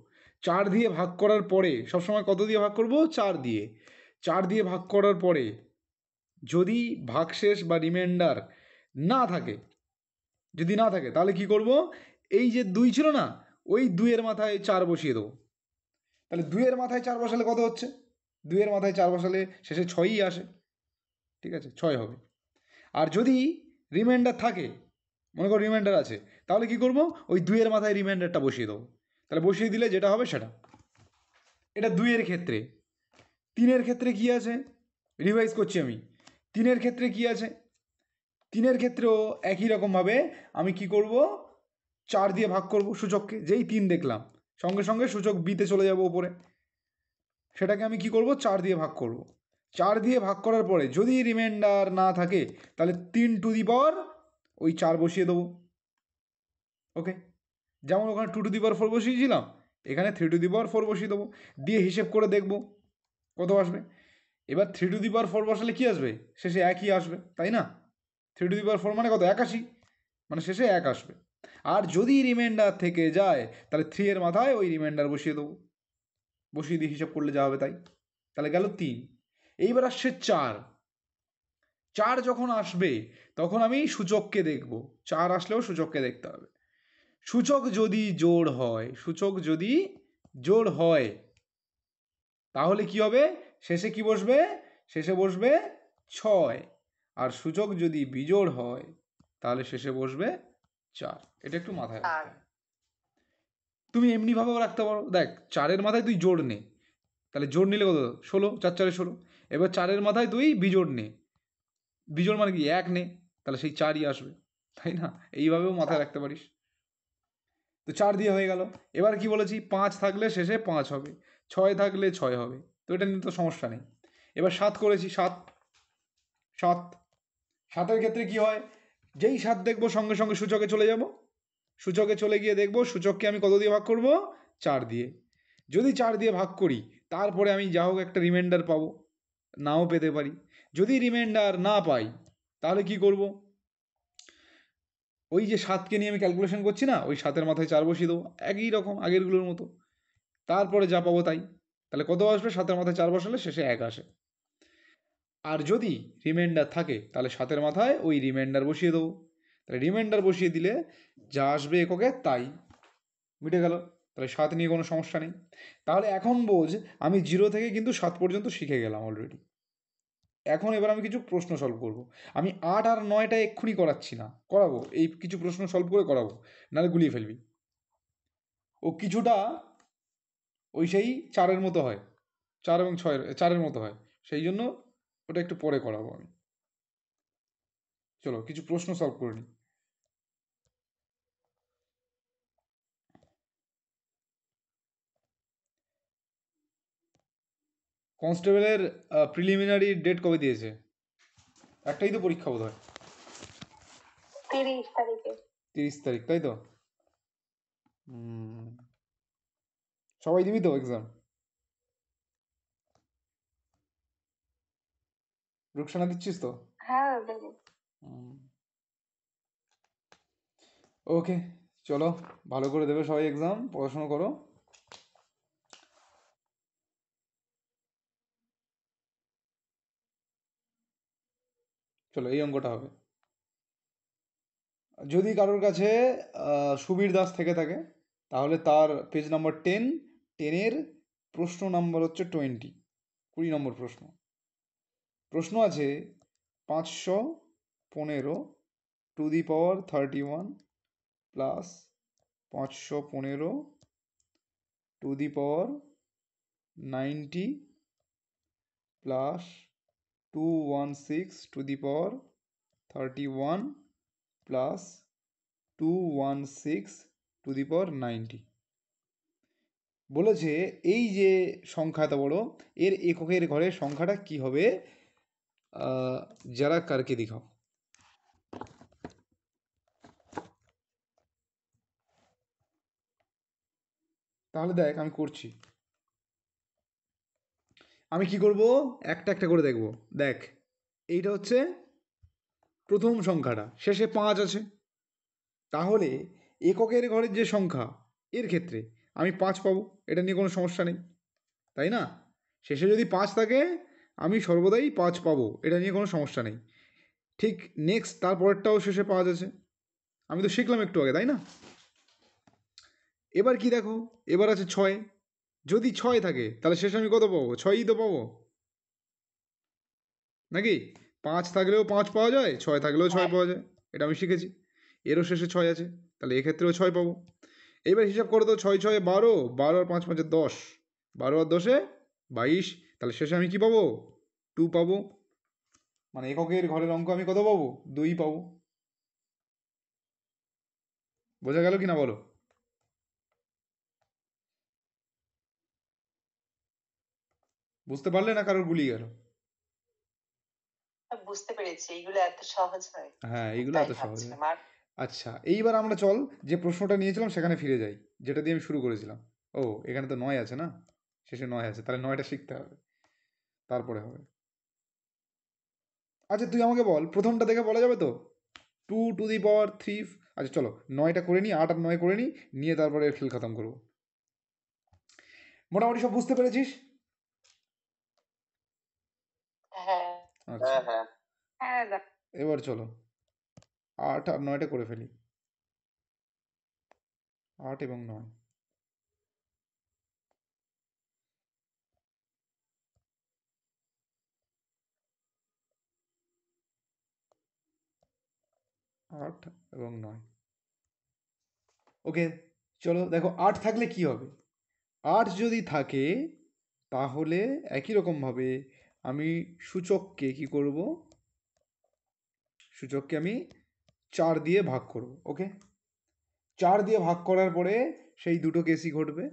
Speaker 1: 4 দিয়ে ভাগ করার পরে সবসময় কত দিয়ে ভাগ করব? 4 দিয়ে। 4 দিয়ে ভাগ করার পরে যদি ভাগশেষ বা রিমাইন্ডার না থাকে, যদি না থাকে তাহলে কি করব? এই যে 2 ছিল না, ওই 2-এর মাথায় 4 বসিয়ে দেবো। তাহলে 2-এর মাথায় 4 বসালে কত হচ্ছে? 2-এর মাথায় 4 বসালে শেষে 6ই আসে, ঠিক আছে, 6 হবে। আর যদি রিমাইন্ডার থাকে, মনে করো রিমাইন্ডার আছে, তাহলে কি করব? ওই 2-এর মাথায় রিমাইন্ডারটা বসিয়ে দেবো। তাহলে বসিয়ে দিলে যেটা হবে সেটা। এটা 2-এর ক্ষেত্রে। 3-এর ক্ষেত্রে কি আছে? রিভাইজ করছি আমি। 3-এর ক্ষেত্রে কি আছে? 3-এর ক্ষেত্রেও একই রকমভাবে আমি কি করব? 4 দিয়ে ভাগ করব সূচককে, যেই 3 দেখলাম সঙ্গে সঙ্গে সূচক বিতে চলে যাব ওপরে, সেটাকে আমি কি করব? 4 দিয়ে ভাগ করব। 4 দিয়ে ভাগ করার পরে যদি রিমাইন্ডার না থাকে তাহলে 3 টু দি পাওয়ার ওই 4 বসিয়ে দেবো। ওকে, যেমন ওখানে 2 টু দি পাওয়ার 4 বসিয়েছিলাম, এখানে 3 টু দি পাওয়ার 4 বসিয়ে দেবো, দিয়ে হিসেব করে দেখব কত আসবে। এবার 3 টু দি পাওয়ার 4 বসালে কি আসবে? শেষে 1ই আসবে, তাই না? 3 টু দি পাওয়ার 4 মানে কত? 81, মানে শেষে 1 আসবে। আর যদি রিমাইন্ডার থেকে যায় তাহলে 3-এর মাথায় ওই রিমাইন্ডার বসিয়ে দেবো, বসিয়ে দিয়ে হিসাব করলে যা হবে তাই। তাহলে গেল 3। এইবার আসছে 4। 4 যখন আসবে তখন আমি সূচককে দেখব। 4 আসলেও সূচককে দেখতে হবে। সূচক যদি জোড় হয় তাহলে কি হবে? শেষে কি বসবে? শেষে বসবে 6। আর সূচক যদি বিজোড় হয় তাহলে শেষে বসবে 4। এটা একটু মাথায় রাখতে হবে। তুমি এমনিভাবেও রাখতে পারো। দেখ, 4-এর মাথায় তুই জোড় নে, তাহলে জোড় নিলে কত? 16, 4 4 16। এবার 4-এর মাথায় তুই বিজোড় নে, বিজোড় মানে কি 1 নে, তাহলে সেই 4ই আসবে, তাই না? এইভাবেও মাথায় রাখতে পারিস। তো 4 দিয়ে হয়ে গেল। এবার কি বলেছি? 5 থাকলে শেষে 5 হবে, 6 থাকলে 6 হবে। তো এটা নিয়ে তো সমস্যা নেই। এবার 7 করেছি, 7 7 7-এর ক্ষেত্রে কি হয়? যেই 7 দেখবো সঙ্গে সঙ্গে সূচকে চলে যাব। সূচকে চলে গিয়ে দেখবো সূচককে আমি কত দিয়ে ভাগ করব? 4 দিয়ে। যদি 4 দিয়ে ভাগ করি তারপরে আমি যা হোক একটা রিমাইন্ডার পাবো, নাও পেতে পারি। যদি রিমাইন্ডার না পাই তাহলে কি করব? ওই যে 7কে নিয়ে আমি ক্যালকুলেশন করছি না, ওই 7-এর মাথায় 4 বসিয়ে দেবো, একই রকম আগেরগুলোর মতো। তারপরে যা পাবো তাই। তাহলে কত আসবে? 7-এর মাথায় 4 বসালে শেষে 1 আসে। আর যদি রিমাইন্ডার থাকে তাহলে 7-এর মাথায় ওই রিমাইন্ডার বসিয়ে দেবো। তাহলে রিমাইন্ডার বসিয়ে দিলে যা আসবে এককে তাই মিটে গেল। তাহলে 7 নিয়ে কোনো সমস্যা নেই। তাহলে এখন বোঝ, আমি 0 থেকে কিন্তু 7 পর্যন্ত শিখে গেলাম অলরেডি। এখন এবার আমি কিছু প্রশ্ন সলভ করব। আমি 8 আর 9টা এক্ষুনি করাচ্ছি না, করাবো, এই কিছু প্রশ্ন সলভ করে করাবো, নাহলে গুলিয়ে ফেলবি। ও কিছুটা ওই সেই 4-এর মতো হয়, 4 এবং 4-এর মতো হয়, সেই জন্য ওটা একটু পরে করাবো আমি। চলো কিছু প্রশ্ন সলভ করে নিই। কনস্টেবলের প্রিলিমিনারি ডেট কবে দিয়েছে? একটাই তো পরীক্ষা বোধ হয়,
Speaker 3: 30 তারিখে।
Speaker 1: 30 তারিখ, তাই তো? সবাই দিবি তো এক্সাম? রুকসানা দিচ্ছিস তো?
Speaker 3: হ্যাঁ দেবো।
Speaker 1: ওকে, চলো, ভালো করে দেবে সবাই এক্সাম, পড়াশোনা করো। চলো এই অঙ্কটা হবে। যদি কারোর কাছে সুবীর দাস থেকে থাকে তাহলে তার পেজ নাম্বার 10, 10-এর প্রশ্ন নাম্বার হচ্ছে 20 নম্বর প্রশ্ন। প্রশ্ন আছে 515 to the power 31 plus 515 to the power 90 plus 216 to the power 31 plus 216 to the power 90। বলেছে এই যে সংখ্যা এত বড়, এর এককের ঘরের সংখ্যাটা কি হবে? যারা কারকে দেখাও। তাহলে দেখ আমি করছি। আমি কি করব? একটা একটা করে দেখব। দেখ, এইটা হচ্ছে প্রথম সংখ্যাটা, শেষে 5 আছে। তাহলে এককের ঘরের যে সংখ্যা, এর ক্ষেত্রে আমি 5 পাবো, এটা নিয়ে কোনো সমস্যা নেই, তাই না? শেষে যদি 5 থাকে আমি সর্বদাই 5 পাবো, এটা নিয়ে কোনো সমস্যা নেই। ঠিক নেক্সট তারপরেরটাও শেষে 5 আছে, আমি তো শিখলাম একটু আগে, তাই না? এবার কি দেখো, এবার আছে 6। যদি 6 থাকে তাহলে শেষে আমি কত পাবো? 6ই তো পাবো, নাকি? 5 থাকলেও 5 পাওয়া যায়, 6 থাকলেও 6 পাওয়া যায়, এটা আমি শিখেছি। এরও শেষে 6 আছে, তাহলে এক্ষেত্রেও 6 পাবো। এবার হিসাব করো তো, 6 6 12, 12 আর 5 5 10, 12 আর 10 22, তাহলে শেষে আমি কি পাবো? 2 পাবো। মানে এককের ঘরের অঙ্ক আমি কত পাবো? 2 পাবো। বোঝা গেল কি না বলো? বুঝতে পারলে না কারোর গুলিয়ে গেল?
Speaker 3: বুঝতে পেরেছি, এইগুলো এত সহজ হয়।
Speaker 1: হ্যাঁ, এইগুলো
Speaker 3: তাই
Speaker 1: এত সহজ
Speaker 3: ভাবছিলাম।
Speaker 1: নয়।
Speaker 3: আর
Speaker 1: আচ্ছা, এইবার আমরা চল যে প্রশ্নটা নিয়েছিলাম সেখানে ফিরে যাই, যেটা দিয়ে আমি শুরু করেছিলাম। ও, এখানে তো 9 আছে না, শেষে 9 আছে, তাহলে 9টা শিখতে হবে, তারপরে হবে। আচ্ছা তুই আমাকে বল, প্রথমটা দেখে বলা যাবে তো? 2 টু দি পাওয়ার 3। আচ্ছা চলো 9টা করে নিই, 8 আর 9 করে নিই, নিয়ে তারপরে খেল খতম করবো। মোটামুটি সব বুঝতে পেরেছিস?
Speaker 3: হ্যাঁ।
Speaker 1: আচ্ছা,
Speaker 2: হ্যাঁ।
Speaker 3: হ্যাঁ দাদা।
Speaker 1: এবার চলো 8 আর 9টা করে ফেলি। 8 এবং 9, 8 এবং 9। ওকে, চলো দেখো 8 থাকলে কি হবে। 8 যদি থাকে তাহলে একই রকমভাবে আমি সূচককে কি করব, সূচককে আমি 4 দিয়ে ভাগ করব। ওকে, 4 দিয়ে ভাগ করার পরে সেই দুটো কেসই ঘটবে,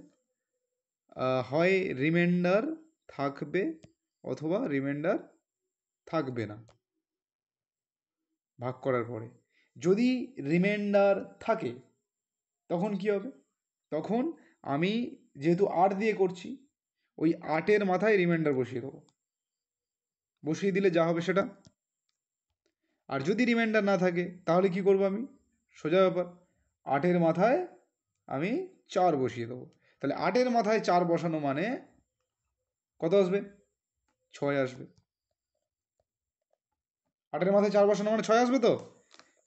Speaker 1: হয় রিমাইন্ডার থাকবে অথবা রিমাইন্ডার থাকবে না ভাগ করার পরে। যদি রিমাইন্ডার থাকে তখন কি হবে, তখন আমি যেহেতু 8 দিয়ে করছি ওই 8-এর মাথায় রিমাইন্ডার বসিয়ে দেবো, বসিয়ে দিলে যা হবে সেটা। আর যদি রিমাইন্ডার না থাকে তাহলে কি করব, আমি সোজা ব্যাপার, 8-এর মাথায় আমি 4 বসিয়ে দেবো। তাহলে 8-এর মাথায় 4 বসানো মানে কত আসবে, 6 আসবে। 8-এর মাথায় 4 বসানো মানে 6 আসবে তো।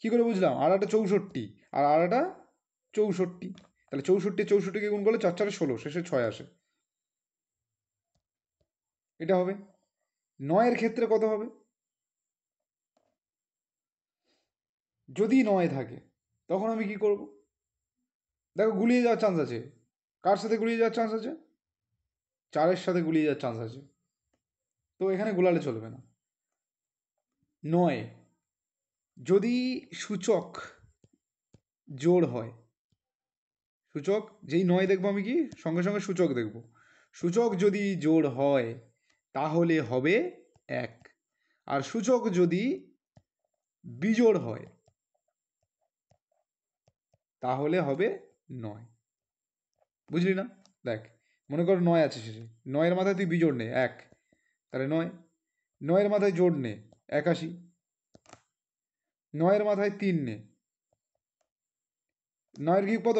Speaker 1: কি করে বুঝলাম, আর একটা 64 আর আর একটা 64, তাহলে 64 গুণ করলে 4 4 16, শেষে 6 আসে, এটা হবে। 9-এর ক্ষেত্রে কত হবে, যদি 9 থাকে তখন আমি কি করব, দেখো গুলিয়ে যাওয়ার চান্স আছে। কার সাথে গুলিয়ে যাওয়ার চান্স আছে, 4-এর সাথে গুলিয়ে যাওয়ার চান্স আছে, তো এখানে গোলালে চলবে না। 9 যদি সূচক জোড় হয়, সূচক যেই 9 দেখবো আমি কি সঙ্গে সঙ্গে সূচক দেখব, সূচক যদি জোড় হয় তাহলে হবে 1, আর সূচক যদি বিজোড় হয় তাহলে হবে 9। বুঝলি না, দেখ মনে কর 9 আছে শেষে, 9-এর মাথায় তুই বিজোড় নে 1, তাহলে 9, 9-এর মাথায় জোড় নে 81, 9-এর মাথায় 3 নে, 9-এর কি কত,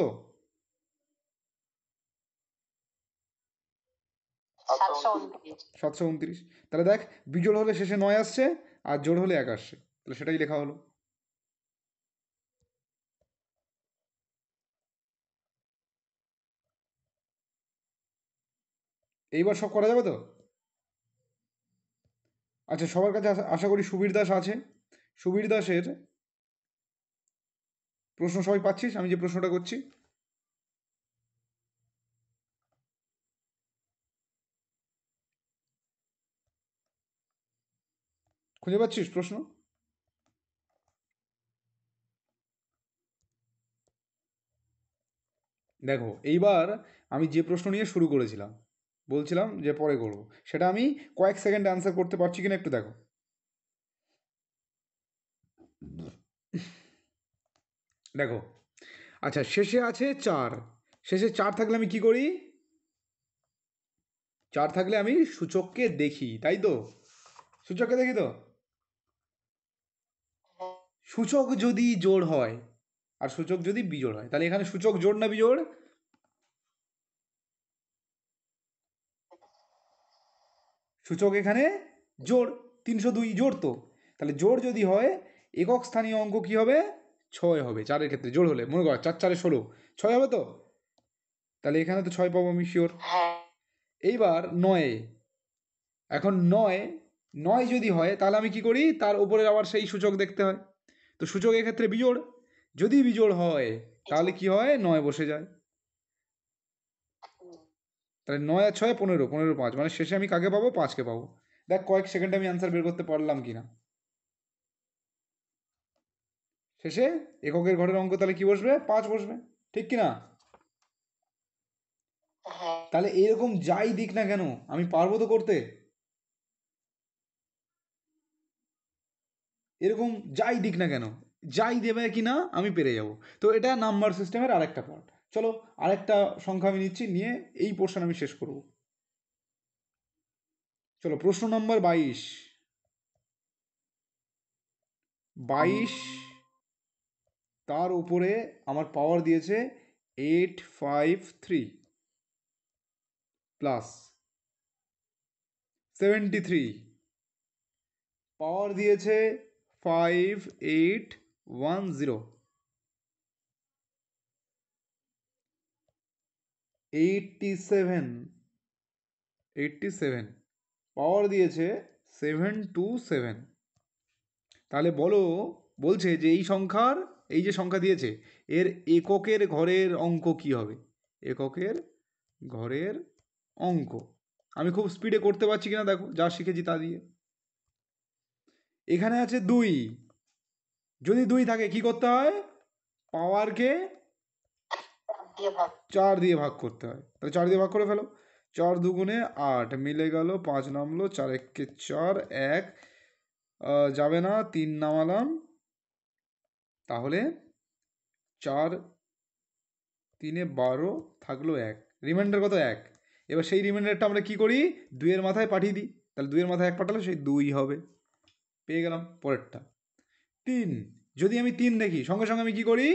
Speaker 3: 729।
Speaker 1: 729। তাহলে দেখ বিজোড় হলে শেষে 9 আসছে আর জোড় হলে 1 আসছে, তাহলে সেটাই লেখা হলো। এইবার সব করা যাবে তো। আচ্ছা, সবার কাছে আশা করি সুবীর দাস আছে। সুবীর দাসের প্রশ্ন সবাই পাচ্ছিস, আমি যে প্রশ্নটা করছি। খুঁজে পাচ্ছিস প্রশ্ন? দেখো এইবার আমি যে প্রশ্ন নিয়ে শুরু করেছিলাম, বলছিলাম যে পরে করব, সেটা আমি কয়েক সেকেন্ডে অ্যান্সার করতে পারছি কিনা একটু দেখো। দেখো, আচ্ছা শেষে আছে 4, শেষে 4 থাকলে আমি কি করি, 4 থাকলে আমি সূচককে দেখি, তাই তো, সূচককে দেখি তো। সূচক যদি জোড় হয় আর সূচক যদি বিজোড় হয়, তাহলে এখানে সূচক জোড় না বিজোড়, সূচক এখানে জোড়, 302 জোড় তো, তাহলে জোড় যদি হয় একক স্থানীয় অঙ্ক কি হবে, 6 হবে। 4-এর ক্ষেত্রে জোড় হলে মনে কর 4 4 16, 6 হবে তো, তাহলে এখানে তো 6 পাবো আমি শিওর।
Speaker 3: হ্যাঁ।
Speaker 1: এইবার 9, এখন 9, 9 যদি হয় তাহলে আমি কি করি, তার উপরে আবার সেই সূচক দেখতে হয়, তো সূচক এক্ষেত্রে বিজোড়, যদি বিজোড় হয় তাহলে কি হয়, 9 বসে যায়। তাহলে 9 আর 6 15, 15 5, মানে শেষে আমি কাকে পাবো, 5কে পাবো। দেখ কয়েক সেকেন্ডে আমি অ্যান্সার বের করতে পারলাম কিনা। শেষে এককের ঘরের অঙ্ক তাহলে কি বসবে, 5 বসবে, ঠিক কিনা।
Speaker 3: হ্যাঁ।
Speaker 1: তাহলে এরকম যাই দিক না কেন আমি পারবো তো করতে, এরকম যাই দিক না কেন, যাই দেবে কিনা আমি পেরে যাব। তো এটা নাম্বার সিস্টেমের আরেকটা পার্ট। চলো আরেকটা সংখ্যা আমি নিচ্ছি, নিয়ে এই পোর্শন আমি শেষ করব। চলো প্রশ্ন নম্বর 22। 22, তার উপরে আমার পাওয়ার দিয়েছে 853 প্লাস 73, পাওয়ার দিয়েছে 5810 87 পাওয়ার দিয়েছে 727। তাহলে বলছে যে এই যে সংখ্যা দিয়েছে এর এককের ঘরের অঙ্ক কি হবে? এককের ঘরের অঙ্ক আমি খুব স্পিডে করতে পারছি কিনা দেখো, যা শিখেছি তা দিয়ে। এখানে আছে 2, যদি 2 থাকে কি করতে হয়? পাওয়ারকে 4 দিয়ে ভাগ করতে হয়। তাহলে 4 দিয়ে ভাগ করে ফেলো। 4 দুগুণে 8 মিলে গেল, 5 নামলো, 4 একে 4, 1 যাবে না, 3 নামালাম, তাহলে 4 3 12 থাকলো 1, রিমাইন্ডার কত? 1। এবার সেই রিমাইন্ডারটা আমরা কি করি? 2 এর মাথায় পাঠিয়ে দিই, তাহলে 2 এর মাথায় 1 পাঠালে সেই 2 হবে। পেয়ে গেলাম। পরেরটা 3, যদি আমি 3 দেখি সঙ্গে সঙ্গে আমি কি করি?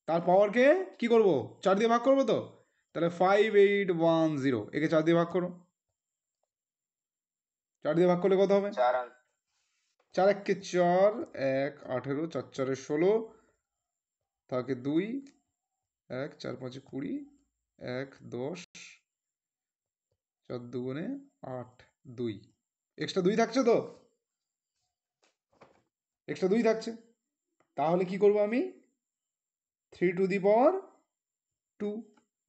Speaker 1: তার পাওয়ারকে কি করব? 4 দিয়ে ভাগ করবো তো, তাহলে 5810 একে 4 দিয়ে ভাগ করো। 4 দিয়ে ভাগ করলে কত হবে? 4 একে 4, 1 18, 4 4 16, থাকে 2, 1 4 5 20, 1 10, 4 দুগুণে 8, 2 এক্সট্রা 2 থাকছে তো, এক্সট্রা 2 থাকছে। তাহলে কি করব আমি? 3 টু দি পাওয়ার 2,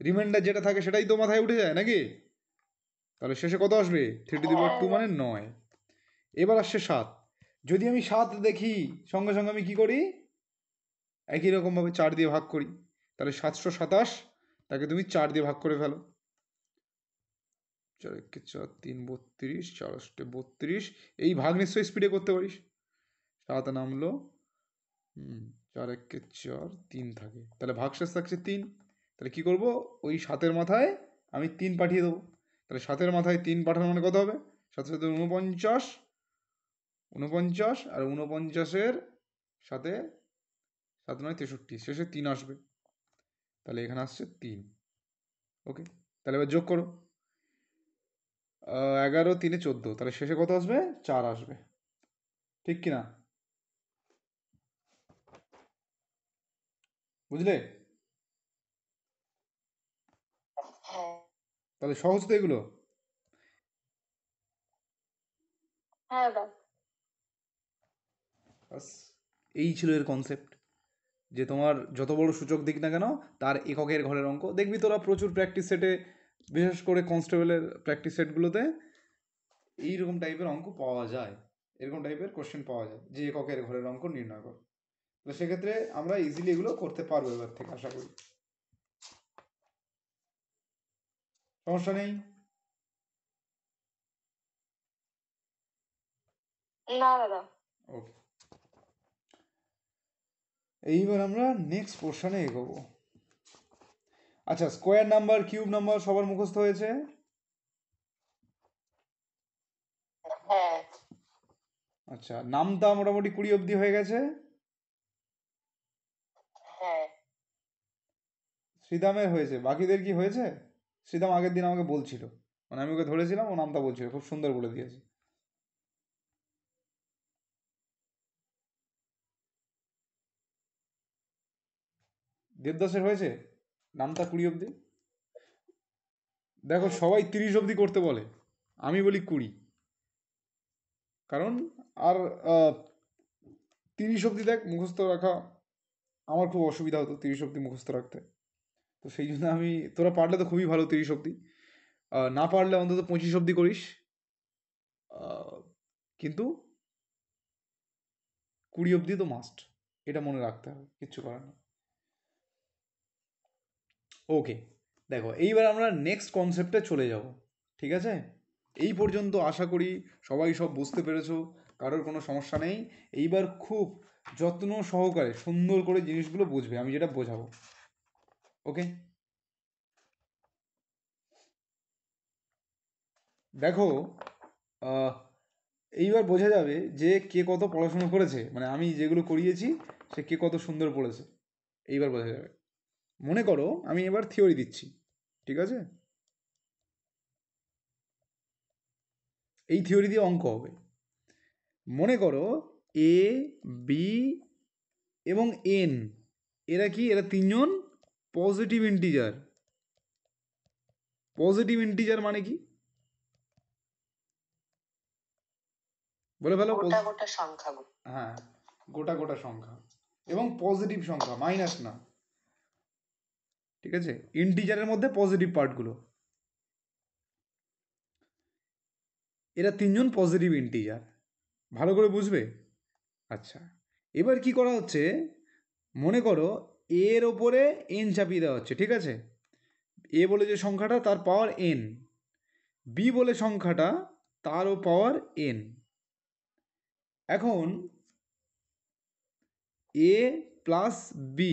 Speaker 1: রিমাইন্ডার যেটা থাকে সেটাই তো মাথায় উঠে যায় নাকি? তাহলে শেষে কত আসবে? 3 টু দি পাওয়ার 2 মানে 9। এবার আসছে 7, যদি আমি 7 দেখি সঙ্গে সঙ্গে আমি কি করি? একই রকমভাবে 4 দিয়ে ভাগ করি, তাহলে 727 তাকে তুমি 4 দিয়ে ভাগ করে ফেলো। 4 একে 4, 3 32, 4 8 32, এই ভাগ নিশ্চয়ই স্পিডে করতে পারিস। 7 নামলো, 4 একে 4, 3 থাকে, তাহলে ভাগশেষ থাকছে 3। তাহলে কি করব? ওই 7-এর মাথায় আমি 3 পাঠিয়ে দেবো। তাহলে 7-এর মাথায় 3 পাঠানো মানে কত হবে? 7 7 49, 49 আর 49-এর সাথে 7 9 63, শেষে 3 আসবে, তাহলে এখানে আসছে 3। ওকে, তাহলে এবার যোগ করো। 11 3 14, তাহলে শেষে কত আসবে? 4 আসবে, ঠিক কিনা? বুঝলে?
Speaker 3: হ্যাঁ
Speaker 1: তাহলে সহজ তো এগুলো।
Speaker 3: হ্যাঁ দাদা।
Speaker 1: বাস, এই ছিল এর কনসেপ্ট, যে তোমার যত বড় সূচক দিক না কেন তার এককের ঘরের অঙ্ক দেখবি তোরা প্রচুর প্র্যাকটিস সেটে, বিশেষ করে কনস্টেবলের প্র্যাকটিস সেটগুলোতে এইরকম টাইপের অঙ্ক পাওয়া যায়, এরকম টাইপের কোশ্চেন পাওয়া যায় যে এককের ঘরের অঙ্ক নির্ণয় কর। তো সেক্ষেত্রে আমরা ইজিলি এগুলো করতে পারবো এবার থেকে, আশা করি সমস্যা নেই।
Speaker 3: না দাদা।
Speaker 1: ওকে, এইবার আমরা নেক্সট পোর্শনে এগোবো। আচ্ছা, স্কোয়ার নাম্বার কিউব নাম্বার সবার মুখস্থ হয়েছে?
Speaker 3: হ্যাঁ
Speaker 1: আচ্ছা, নামতা মোটামুটি 20 অবধি হয়ে গেছে।
Speaker 3: হ্যাঁ
Speaker 1: শ্রীদামের হয়েছে, বাকিদের কি হয়েছে? শ্রীদাম আগের দিন আমাকে বলছিল, মানে আমি ওকে ধরেছিলাম, ও নামটা বলছিল, খুব সুন্দর বলে দিয়েছে। দেবদাসের হয়েছে নামটা 20 অবধি? দেখো সবাই 30 অবধি করতে বলে, আমি বলি 20, কারণ আর 30 অবধি দেখ মুখস্থ রাখা আমার খুব অসুবিধা হতো 30 অবধি মুখস্থ রাখতে। তো সেই জন্য আমি, তোরা পারলে তো খুবই ভালো 30 অবধি, না পারলে অন্তত 25 অবধি করিস, কিন্তু 20 অবধি তো মাস্ট, এটা মনে রাখতে হবে, কিচ্ছু করার নেই। ওকে, দেখো এইবার আমরা নেক্সট কনসেপ্টে চলে যাব, ঠিক আছে? এই পর্যন্ত আশা করি সবাই সব বুঝতে পেরেছো, কারোর কোনো সমস্যা নেই। এইবার খুব যত্ন সহকারে সুন্দর করে জিনিসগুলো বুঝবে আমি যেটা বোঝাবো। ওকে, দেখো এইবার বোঝা যাবে যে কে কত পড়াশুনো করেছে, মানে আমি যেগুলো করিয়েছি সে কে কত সুন্দর পড়েছে, এইবার বোঝা যাবে। মনে করো আমি এবার থিওরি দিচ্ছি, ঠিক আছে? এই থিওরি দিয়ে অঙ্ক হবে। মনে করো এ বি এবং এন, এরা কি? এরা তিনজন পজিটিভ ইন্টিজার। পজিটিভ ইন্টিজার মানে কি বলে ফেলো?
Speaker 3: গোটা গোটা সংখ্যা।
Speaker 1: হ্যাঁ, গোটা গোটা সংখ্যা এবং পজিটিভ সংখ্যা, মাইনাস না। ঠিক আছে, ইন্টিজারের মধ্যে পজিটিভ পার্টগুলো, এরা তিনজন পজিটিভ ইন্টিজার। ভালো করে বুঝবে। আচ্ছা, এবার কি করা হচ্ছে, মনে করো এর ওপরে এন চাপিয়ে দেওয়া হচ্ছে। ঠিক আছে, এ বলে যে সংখ্যাটা তার পাওয়ার এন, বি বলে সংখ্যাটা তারও পাওয়ার এন। এখন এ প্লাস বি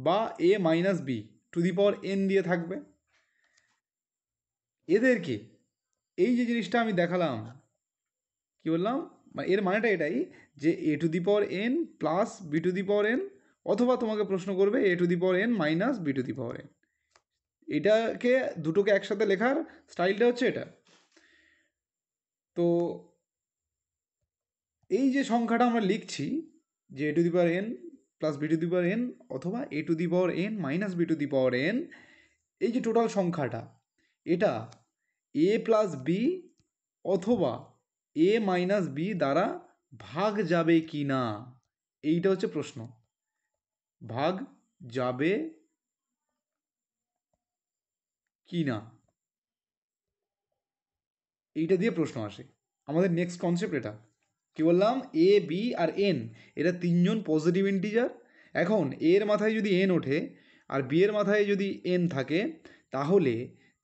Speaker 1: বা A minus B to the power N দিয়ে থাকবে। এদেরকে এই যে জিনিসটা আমি দেখালাম, কি বললাম, এর মানেটা এটাই যে এ two the power N plus B to the power N, অথবা তোমাকে প্রশ্ন করবে A two the power N minus B to the power N. এটাকে দুটোকে একসাথে লেখার স্টাইলটা হচ্ছে এটা। তো এই যে সংখ্যাটা আমরা লিখছি যে এ two the power N plus B to the power N অথবা A two the power N minus B to the power N, এই যে টোটাল সংখ্যাটা, এটা এ প্লাস বি অথবা এ মাইনাস বি দ্বারা ভাগ যাবে কি না, এইটা হচ্ছে প্রশ্ন। ভাগ যাবে কি না, এইটা দিয়ে প্রশ্ন আসে। আমাদের নেক্সট কনসেপ্ট এটা। কি বললাম, এ বি আর এন এরা তিনজন পজিটিভ ইন্টিজার। এখন এর মাথায় যদি এন ওঠে আর বি এর মাথায় যদি এন থাকে, তাহলে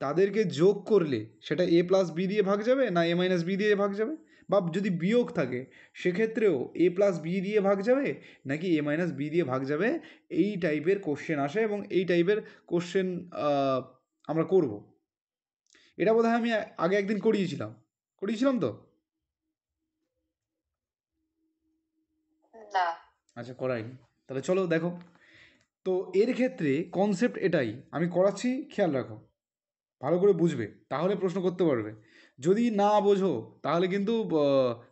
Speaker 1: তাদেরকে যোগ করলে সেটা এ প্লাস বি দিয়ে ভাগ যাবে না এ মাইনাস বি দিয়ে ভাগ যাবে, বা যদি বিয়োগ থাকে সেক্ষেত্রেও এ প্লাস বি দিয়ে ভাগ যাবে নাকি এ মাইনাস বি দিয়ে ভাগ যাবে। এই টাইপের কোশ্চেন আসে এবং এই টাইপের কোশ্চেন আমরা করব। এটা বোধহয় আমি আগে একদিন করিয়েছিলাম তো।
Speaker 3: না।
Speaker 1: আচ্ছা, করাইনি, তাহলে চলো দেখো। তো এর ক্ষেত্রে কনসেপ্ট এটাই আমি করাচ্ছি, খেয়াল রাখো, ভালো করে বুঝবে, তাহলে প্রশ্ন করতে পারবে। যদি না বোঝো তাহলে কিন্তু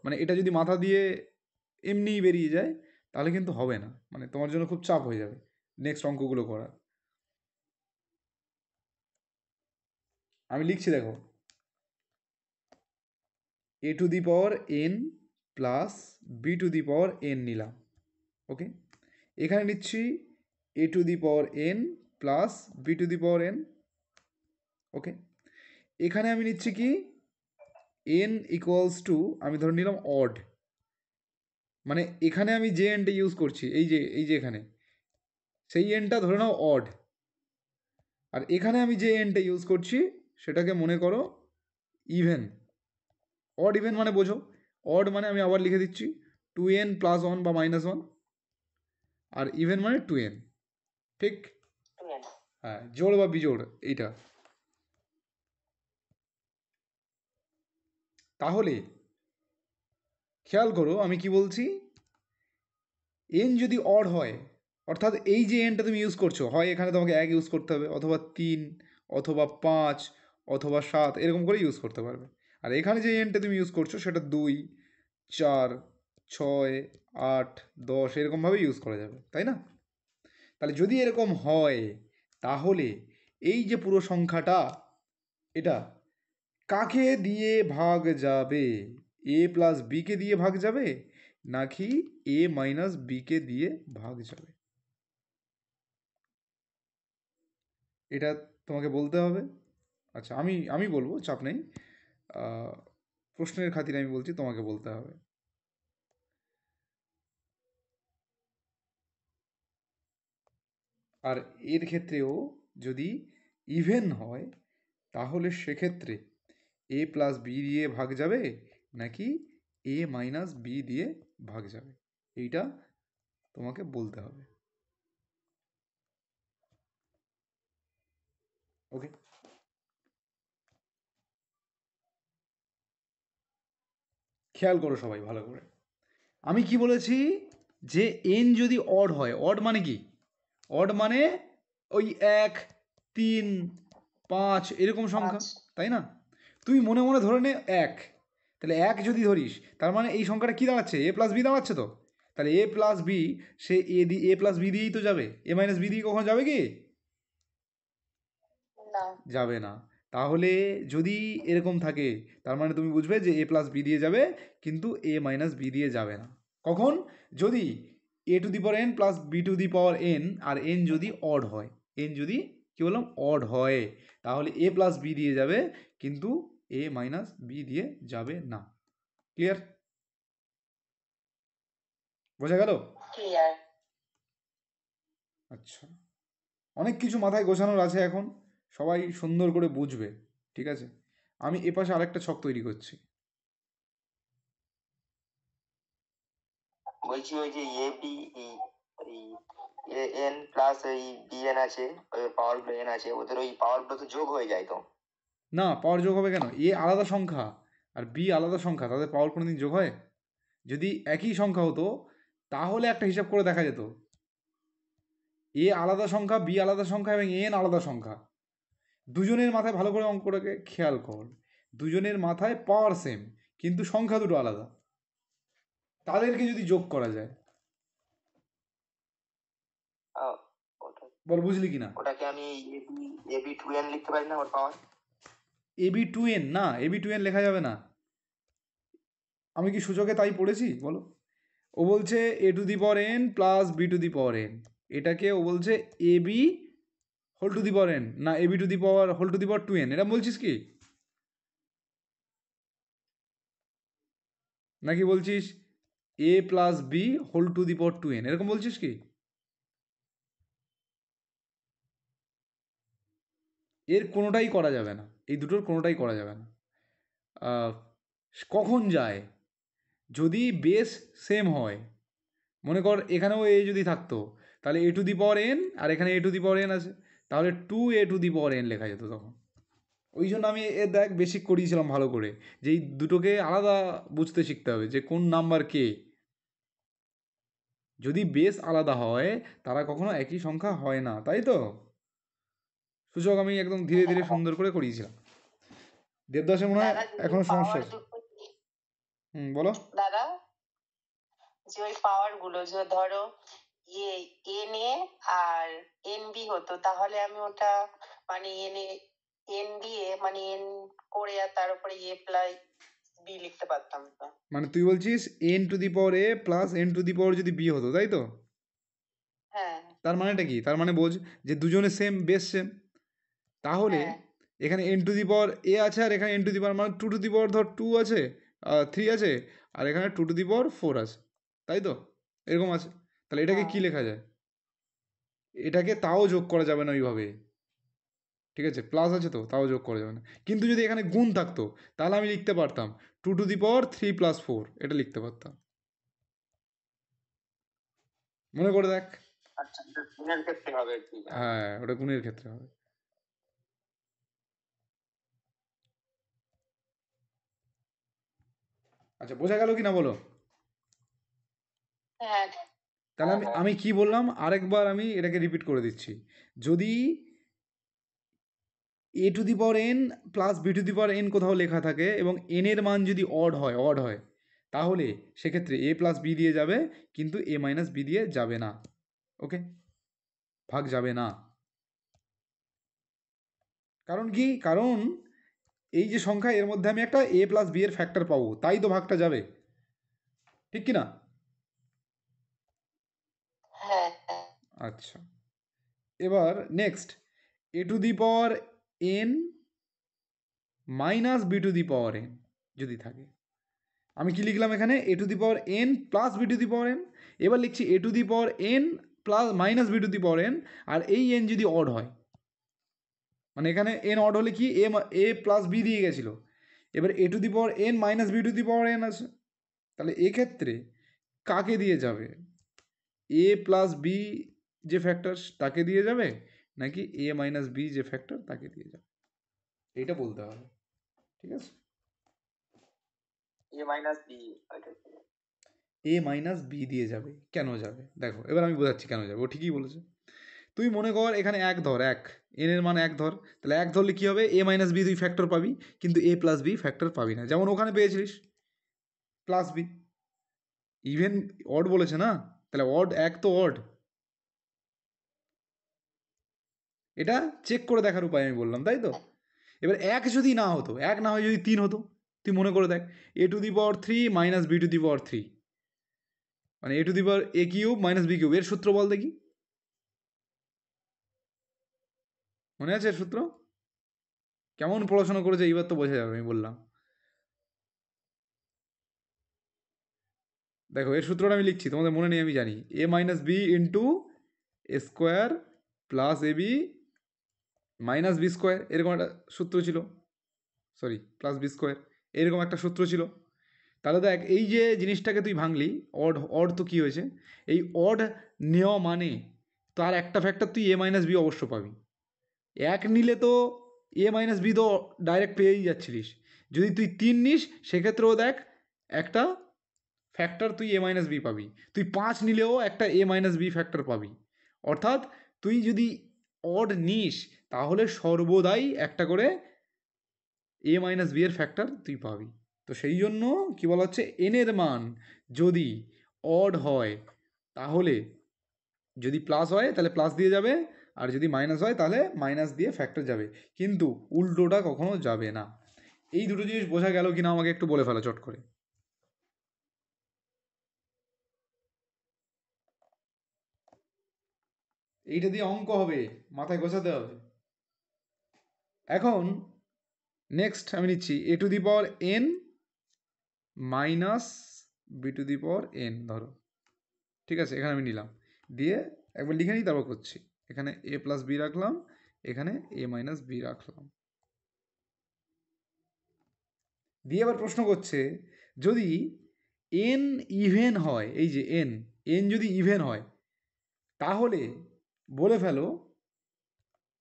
Speaker 1: মানে এটা যদি মাথা দিয়ে এমনিই বেরিয়ে যায় তাহলে কিন্তু হবে না, মানে তোমার জন্য খুব চাপ হয়ে যাবে নেক্সট অঙ্কগুলো করা। আমি লিখছি দেখো, A two the power N plus B to the power N নিলাম। ওকে, এখানে নিচ্ছি A two the power N plus B to the power N. Okay, এখানে আমি নিচ্ছি কি এন ইকুয়ালস টু, আমি ধরে নিলাম অড, মানে এখানে আমি যে এনটা ইউজ করছি এই যে এখানে সেই এনটা ধরে নাও অড, আর এখানে আমি যে এনটা ইউজ করছি সেটাকে মনে করো ইভেন। অড ইভেন মানে বোঝো, অড মানে আমি আবার লিখে দিচ্ছি 2n প্লাস 1 বা মাইনাস 1, আর ইভেন মানে 2n। ঠিক, হ্যাঁ, জোড় বা বিজোড় এইটা। তাহলে খেয়াল করো আমি কি বলছি, এন যদি অড হয়, অর্থাৎ এই যে এনটা তুমি ইউজ করছো, হয় এখানে তোমাকে 1 ইউজ করতে হবে অথবা 3 অথবা 5 অথবা 7 এরকম করে ইউজ করতে পারবে। আর এখানে যে এনটা তুমি ইউজ করছো সেটা 2 4 6 8 10 এরকমভাবে ইউজ করা যাবে, তাই না? তাহলে যদি এরকম হয় তাহলে এই যে পুরো সংখ্যাটা, এটা কাকে দিয়ে ভাগ যাবে? এ প্লাস বিকে দিয়ে ভাগ যাবে নাকি এ মাইনাস বিকে দিয়ে ভাগ যাবে, এটা তোমাকে বলতে হবে। আচ্ছা, আমি বলবো, চাপ নেই, প্রশ্নের খাতিরে আমি বলছি, তোমাকে বলতে হবে। আর এর ক্ষেত্রেও যদি ইভেন হয় তাহলে সেক্ষেত্রে এ প্লাস বি দিয়ে ভাগ যাবে নাকি এ মাইনাস বি দিয়ে ভাগ যাবে, এইটা তোমাকে বলতে হবে। ওকে, খেয়াল করো সবাই ভালো করে। আমি কি বলেছি যে এন যদি অড হয়, অড মানে কি? অড মানে ওই 1 3 5 এরকম সংখ্যা, তাই না? তুই মনে মনে ধরে নে 1, তাহলে 1 যদি ধরিস তার মানে এই সংখ্যাটা কি দাঁড়াচ্ছে? এ প্লাস বি দাঁড়াচ্ছে তো। তাহলে এ প্লাস বি সে এ প্লাস বি দিয়েই তো যাবে, এ মাইনাস বি দিয়ে কখনো যাবে কি?
Speaker 3: না।
Speaker 1: যাবে না। তাহলে যদি এরকম থাকে তার মানে তুমি বুঝবে যে এ প্লাস বি দিয়ে যাবে, কিন্তু এ মাইনাস বি দিয়ে যাবে না। কখন? যদি A two the power N plus B to the power N আর এন যদি অড হয়, এন যদি কী বললাম অড হয়, তাহলে এ প্লাস বি দিয়ে যাবে, কিন্তু এ মাইনাস বি দিয়ে যাবে না। ক্লিয়ার? বোঝা গেল?
Speaker 3: ক্লিয়ার।
Speaker 1: আচ্ছা, অনেক কিছু মাথায় গোছানোর আছে এখন, সবাই সুন্দর করে বুঝবে। ঠিক আছে, আমি এপাশে আরেকটা ছক তৈরি করছি।
Speaker 2: বলছি ওই যে A B A N plus ওই বি এন আছে, ওই পাওয়ার গুলো এন আছে, ওদের ওই পাওয়ার গুলো তো যোগ হয়ে যায় তো।
Speaker 1: না, পাওয়ার যোগ হবে কেন? এ আলাদা সংখ্যা আর বি আলাদা সংখ্যা, তাদের পাওয়ার কোনোদিন যোগ হয়? যদি একই সংখ্যা হতো তাহলে একটা হিসাব করে দেখা যেত। এ আলাদা সংখ্যা, বি আলাদা সংখ্যা এবং এন আলাদা সংখ্যা। দুজনের মাথায় ভালো করে অঙ্কটাকে খেয়াল কর, দুজনের মাথায় পাওয়ার সেম কিন্তু সংখ্যা দুটো আলাদা, তাদেরকে যদি যোগ করা যায়,
Speaker 2: আহ, ওটা-
Speaker 1: বল বুঝলি কিনা?
Speaker 2: ওটাকে আমি এ বি টু এন লিখতে পারি না ওর পাওয়ার?
Speaker 1: এ বি টু এন না, এ বি টু এন লেখা যাবে না। আমি কি সূচকে তাই পড়েছি বলো? ও বলছে A two the power N plus B to the power N, এটাকে ও বলছে A B whole to the power N, না A B to the power whole to the power two N, এটা বলছিস কি? নাকি বলছিস A plus B whole to the power two N, এরকম বলছিস কি? এর কোনোটাই করা যাবে না, এই দুটোর কোনোটাই করা যাবে না। আহ, কখন যায়? যদি বেস সেম হয়। মনে কর এখানেও এ যদি থাকতো, তাহলে a two the power N আর এখানে a two the power N আছে, তাহলে two A two the power N লেখা যেত তখন। ওই জন্য আমি এ দেখ বেসিক করিয়েছিলাম ভালো করে, যে এই দুটোকে আলাদা বুঝতে শিখতে হবে যে কোন নাম্বার কে। যদি বেস আলাদা হয় তারা কখনো একই সংখ্যা হয় না, তাই তো? সূচক আমি একদম ধীরে ধীরে সুন্দর করে করিয়েছিলাম। দেবদাসের মনে হয়
Speaker 3: দাদা যে
Speaker 1: এখনো সমস্যা
Speaker 3: পাওয়ার
Speaker 1: আছে।
Speaker 3: দুটো,
Speaker 1: বলো।
Speaker 3: দাদা যে ওই পাওয়ার গুলো যে ধরো ইয়ে এন এ আর এন বি হতো, তাহলে আমি ওটা মানে এন দিয়ে মানে এন করে আর তার উপরে এ প্লাস বি লিখতে পারতাম তো।
Speaker 1: মানে তুই বলছিস N to the power A plus N to the power যদি বি হতো, তাই তো?
Speaker 3: হ্যাঁ
Speaker 1: তার মানেটা কি? তার মানে বোঝ যে দুজনে সেম, বেস সেম। তাহলে
Speaker 3: হ্যাঁ
Speaker 1: এখানে এন টু দি পাওয়ার এ আছে আর এখানে এন টু দি পাওয়ার মানে টু টু দি পাওয়ার ধর টু আছে, থ্রি আছে, আর এখানে two two the power four আছে, তাই তো? এরকম আছে। তাহলে এটাকে
Speaker 3: হ্যাঁ
Speaker 1: কি লেখা যায়? এটাকে তাও যোগ করা যাবে না ওইভাবে। ঠিক আছে, প্লাস আছে তো তাও যোগ করা যাবে না। কিন্তু যদি এখানে গুণ থাকতো তাহলে আমি লিখতে পারতাম two two the power three plus four, এটা লিখতে পারতাম। মনে করে দেখ।
Speaker 2: আচ্ছা, এটা গুণের ক্ষেত্রে হবে আর কি।
Speaker 1: হ্যাঁ, ওটা গুণের ক্ষেত্রে হবে। আচ্ছা, বোঝা গেল কি না বলো?
Speaker 3: হ্যাঁ
Speaker 1: তাহলে আমি আমি কি বললাম আরেকবার আমি এটাকে রিপিট করে দিচ্ছি। যদি A two the power N plus B to the power N কোথাও লেখা থাকে এবং এন এর মান যদি অড হয়, তাহলে সেক্ষেত্রে এ প্লাস বি দিয়ে যাবে, কিন্তু এ মাইনাস বি দিয়ে যাবে না। ওকে, ভাগ যাবে না। কারণ কি? কারণ এই যে সংখ্যা এর মধ্যে আমি একটা এ প্লাস বি এর ফ্যাক্টর পাবো, তাই তো ভাগটা যাবে, ঠিক কি না?
Speaker 3: হ্যাঁ হ্যাঁ
Speaker 1: আচ্ছা, এবার next a two the power N minus B to the power n যদি থাকে, আমি কি লিখলাম এখানে? A two the power N plus B to the power n. এবার লিখছি a two the power N plus minus B to the power N, আর এই এন যদি অড হয়, মানে এখানে এন অড হলে কি এ প্লাস বি দিয়ে গেছিলো, এবার a two the power N minus B to the power N আছে, তাহলে এক্ষেত্রে কাকে দিয়ে যাবে? এ প্লাস বি যে ফ্যাক্টর তাকে দিয়ে যাবে, নাকি এ মাইনাস বি যে ফ্যাক্টর তাকে দিয়ে যাবে, এইটা বলতে হবে। ঠিক আছে,
Speaker 2: a minus b.
Speaker 1: A minus b দিয়ে যাবে। কেন যাবে দেখো, এবার আমি বোঝাচ্ছি কেন যাবে। ও ঠিকই বলেছে। তুই মনে কর এখানে এক ধর, এক এন এর মান এক ধর, তাহলে এক ধরলে কী হবে? এ মাইনাস বি তুই ফ্যাক্টর পাবি, কিন্তু এ প্লাস বি ফ্যাক্টর পাবি না, যেমন ওখানে পেয়েছিলিস প্লাস বি। ইভেন অড বলেছে না, তাহলে অড এক তো অড, এটা চেক করে দেখার উপায় আমি বললাম, তাই তো? এবার এক যদি না হতো, এক না হয় যদি 3 হতো, তুই মনে করে দেখ, a⁻³ মাইনাস b⁻³ মানে a³ মাইনাস b³ এর সূত্র বল দেখি, মনে আছে এর সূত্র? কেমন পড়াশোনা করেছে এইবার তো বোঝা যাবে, আমি বললাম। দেখো এর সূত্রটা আমি লিখছি, তোমাদের মনে নেই আমি জানি, a minus B into A square plus A B minus B square, এরকম একটা সূত্র ছিল, সরি প্লাস বি স্কোয়ার, এরকম একটা সূত্র ছিল। তাহলে দেখ এই যে জিনিসটাকে তুই ভাঙলি, অড অড তো কী হয়েছে, এই অড নেওয়া মানে তার একটা ফ্যাক্টর তুই এ মাইনাস বি অবশ্য পাবি, এক নিলে তো এ মাইনাস বি তো ডাইরেক্ট পেয়েই যাচ্ছিলিস, যদি তুই 3 নিস সেক্ষেত্রেও দেখ একটা ফ্যাক্টর তুই এ মাইনাস বি পাবি, তুই 5 নিলেও একটা এ মাইনাস বি ফ্যাক্টর পাবি, অর্থাৎ তুই যদি অড নিস তাহলে সর্বদাই একটা করে এ মাইনাস বি এর ফ্যাক্টর তুই পাবি। তো সেই জন্য কি বলা হচ্ছে, এন এর মান যদি অড হয় তাহলে, যদি প্লাস হয় তাহলে প্লাস দিয়ে যাবে, আর যদি মাইনাস হয় তাহলে মাইনাস দিয়ে ফ্যাক্টর যাবে, কিন্তু উল্টোটা কখনো যাবে না। এই দুটো জিনিস বোঝা গেল কিনা আমাকে একটু বলে ফেলো চট করে। এইটা দিয়ে অঙ্ক হবে, মাথায় গোছাতে হবে। এখন নেক্সট আমি নিচ্ছি a⁻n মাইনাস b⁻n, ধরো, ঠিক আছে, এখানে আমি নিলাম, দিয়ে একবার লিখে নিই তারপর করছি। এখানে a প্লাস বি রাখলাম, এখানে a মাইনাস বি রাখলাম, দিয়ে আবার প্রশ্ন করছে যদি n ইভেন হয়, এই যে n n যদি ইভেন হয় তাহলে বলে ফেলো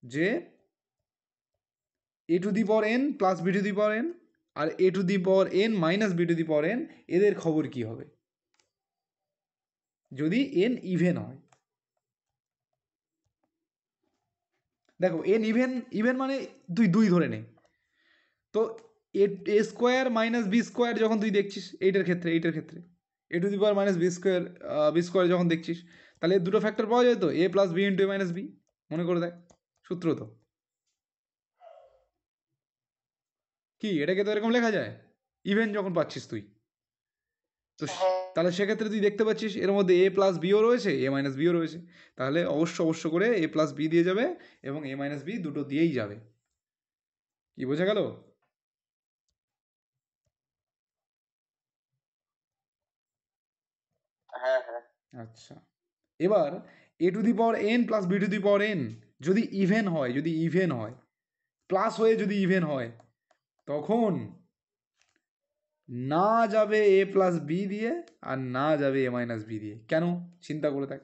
Speaker 1: যে a⁻n প্লাস b⁻n আর a⁻n মাইনাস b⁻n এদের খবর কি হবে যদি n ইভেন হয়। দেখো n ইভেন, ইভেন মানে তুই 2 ধরে নে, তো এ স্কোয়ার মাইনাস বি স্কোয়ার যখন তুই দেখছিস এইটার ক্ষেত্রে, a⁻ মাইনাস বি স্কোয়ার যখন দেখছিস, তাহলে এর দুটো ফ্যাক্টর পাওয়া যায় তো, a plus B into A minus B, মনে করে দেখ সূত্র তো কি, এটাকে তো এরকম লেখা যায় ইভেন যখন পাচ্ছিস তুই, তো তাহলে সেক্ষেত্রে তুই দেখতে পাচ্ছিস এর মধ্যে এ প্লাস বিও রয়েছে, এ মাইনাস বিও রয়েছে, তাহলে অবশ্য করে এ প্লাস বি দিয়ে যাবে এবং এ মাইনাস বি দুটো দিয়েই যাবে। কি বোঝা গেল?
Speaker 2: হ্যাঁ হ্যাঁ।
Speaker 1: আচ্ছা, এবার a⁻n প্লাস b⁻n যদি ইভেন হয়, প্লাস হয়ে যদি ইভেন হয়, তখন না যাবে এ প্লাস বি দিয়ে আর না যাবে এ মাইনাস বি দিয়ে। কেন? চিন্তা করে দেখ,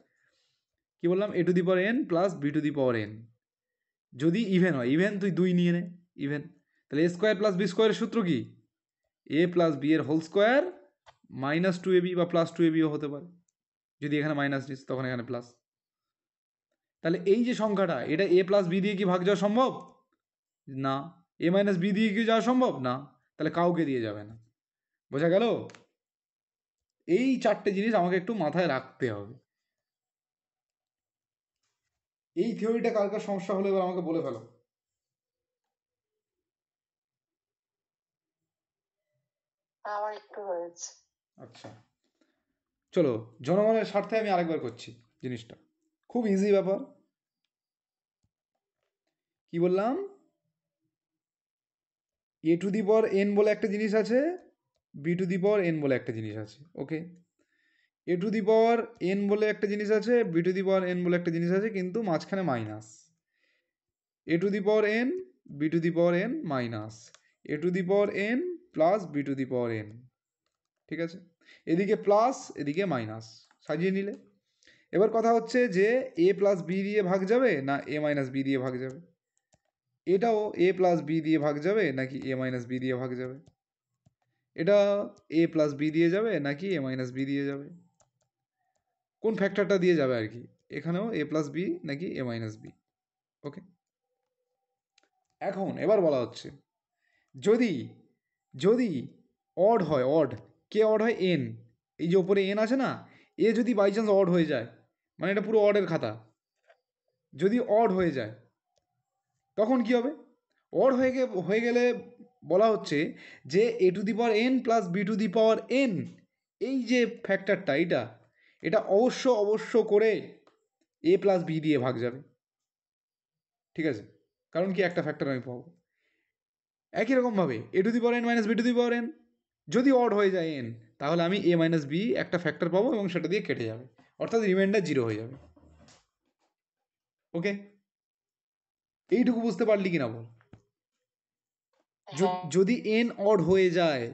Speaker 1: কি বললাম, a⁻n প্লাস b⁻n যদি ইভেন হয়, ইভেন তুই 2 নিয়ে নে, ইভেন, তাহলে এ স্কোয়ার প্লাস বি স্কোয়ারের সূত্র কি, এ প্লাস বি এর হোল স্কোয়ার মাইনাস 2ab বা প্লাস 2abও হতে পারে, যদি এখানে মাইনাস নিস তখন এখানে প্লাস। তাহলে এই যে সংখ্যাটা, এটা এ প্লাস বি দিয়ে কি ভাগ যাওয়া সম্ভব? না। এ মাইনাস বি দিয়ে কি যাওয়া সম্ভব? না। তাহলে কাউকে দিয়ে যাবে না। বোঝা গেল? এই 4টে জিনিস আমাকে একটু মাথায় রাখতে হবে। এই থিওরিটা কার কার সমস্যা হলো এবার আমাকে বলে ফেলো।
Speaker 3: আমার একটু হয়েছে।
Speaker 1: আচ্ছা, চলো জনগণের স্বার্থে আমি আরেকবার করছি জিনিসটা, খুব ইজি ব্যাপার। কি বললাম, a⁻n বলে একটা জিনিস আছে, b⁻n বলে একটা জিনিস আছে, ওকে, a⁻n বলে একটা জিনিস আছে, b⁻n বলে একটা জিনিস আছে, কিন্তু মাঝখানে minus, a⁻n b⁻n minus a⁻n plus b⁻n, ঠিক আছে, এদিকে প্লাস এদিকে মাইনাস, সাজিয়ে নিলে। এবার কথা হচ্ছে যে এ প্লাস বি দিয়ে ভাগ যাবে না এ মাইনাস বি দিয়ে ভাগ যাবে, এটাও এ প্লাস বি দিয়ে ভাগ যাবে নাকি এ মাইনাস বি দিয়ে ভাগ যাবে, এটা এ প্লাস বি দিয়ে যাবে নাকি এ মাইনাস বি দিয়ে যাবে, কোন ফ্যাক্টরটা দিয়ে যাবে আর কি, এখানেও এ প্লাস বি নাকি এ মাইনাস বি, ওকে। এখন এবার বলা হচ্ছে যদি যদি অড হয়, অড, কে অড হয়, এন, এই যে ওপরে এন আছে না, এ যদি বাই চান্স অড হয়ে যায়, মানে এটা পুরো অডের খাতা, যদি অড হয়ে যায় তখন কি হবে? অড হয়ে গেলে বলা হচ্ছে যে এ two the power N plus B to the power N, এই যে ফ্যাক্টরটা এটা অবশ্য করে এ প্লাস বি দিয়ে ভাগ যাবে। ঠিক আছে, কারণ কি একটা ফ্যাক্টর আমি পাবো। একই রকমভাবে a two the power N minus B to the power n যদি অড হয়ে যায় এন, তাহলে আমি এ মাইনাস বি একটা ফ্যাক্টর পাবো এবং সেটা দিয়ে কেটে যাবে, অর্থাৎ রিমাইন্ডার 0 হয়ে যাবে। ওকে, এইটুকু বুঝতে পারলি কিনা বল?
Speaker 3: হ্যাঁ
Speaker 1: যদি এন অড হয়ে যায়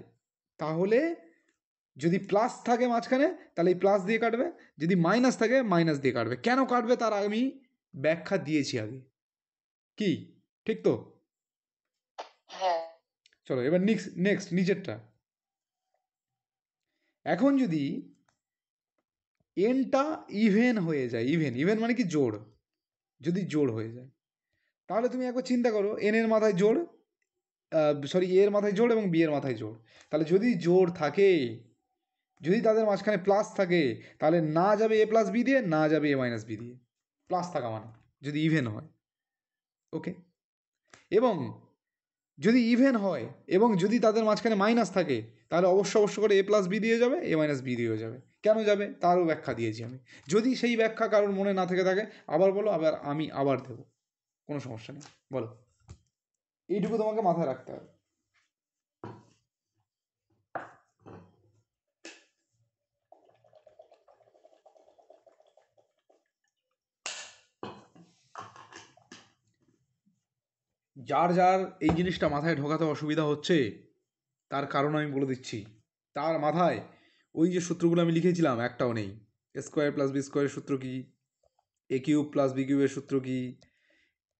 Speaker 1: তাহলে যদি প্লাস থাকে মাঝখানে তাহলে এই প্লাস দিয়ে কাটবে, যদি মাইনাস থাকে মাইনাস দিয়ে কাটবে। কেন কাটবে তার আমি ব্যাখ্যা দিয়েছি আগে। কি ঠিক তো?
Speaker 3: হ্যাঁ
Speaker 1: চলো এবার নেক্সট নিচেরটা। এখন যদি এনটা ইভেন হয়ে যায়, ইভেন মানে কি জোড়, যদি জোড় হয়ে যায় তাহলে তুমি একবার চিন্তা করো, এন এর মাথায় জোড়, সরি এ এর মাথায় জোড় এবং বি এর মাথায় জোড়, তাহলে যদি জোড় থাকে, যদি তাদের মাঝখানে প্লাস থাকে, তাহলে না যাবে এ প্লাস বি দিয়ে, না যাবে এ মাইনাস বি দিয়ে, প্লাস থাকা মানে যদি ইভেন হয়। ওকে, এবং যদি ইভেন হয় এবং যদি তাদের মাঝখানে মাইনাস থাকে, তাহলে অবশ্য করে এ প্লাস বি দিয়ে যাবে, এ মাইনাস বি দিয়েও যাবে। কেন যাবে তারও ব্যাখ্যা দিয়েছি আমি। যদি সেই ব্যাখ্যা কারোর মনে না থেকে থাকে আবার বলো, আমি আবার দেবো, কোনো সমস্যা নেই, বলো। এইটুকু তোমাকে মাথায় রাখতে হবে। যার এই জিনিসটা মাথায় ঢোকাতে অসুবিধা হচ্ছে তার কারণ আমি বলে দিচ্ছি। তার মাথায় ওই যে সূত্রগুলো আমি লিখেছিলাম একটাও নেই। এ স্কোয়ার প্লাস বি স্কোয়ারের সূত্র কি, এ কিউব প্লাস বি কিউবের সূত্র কি,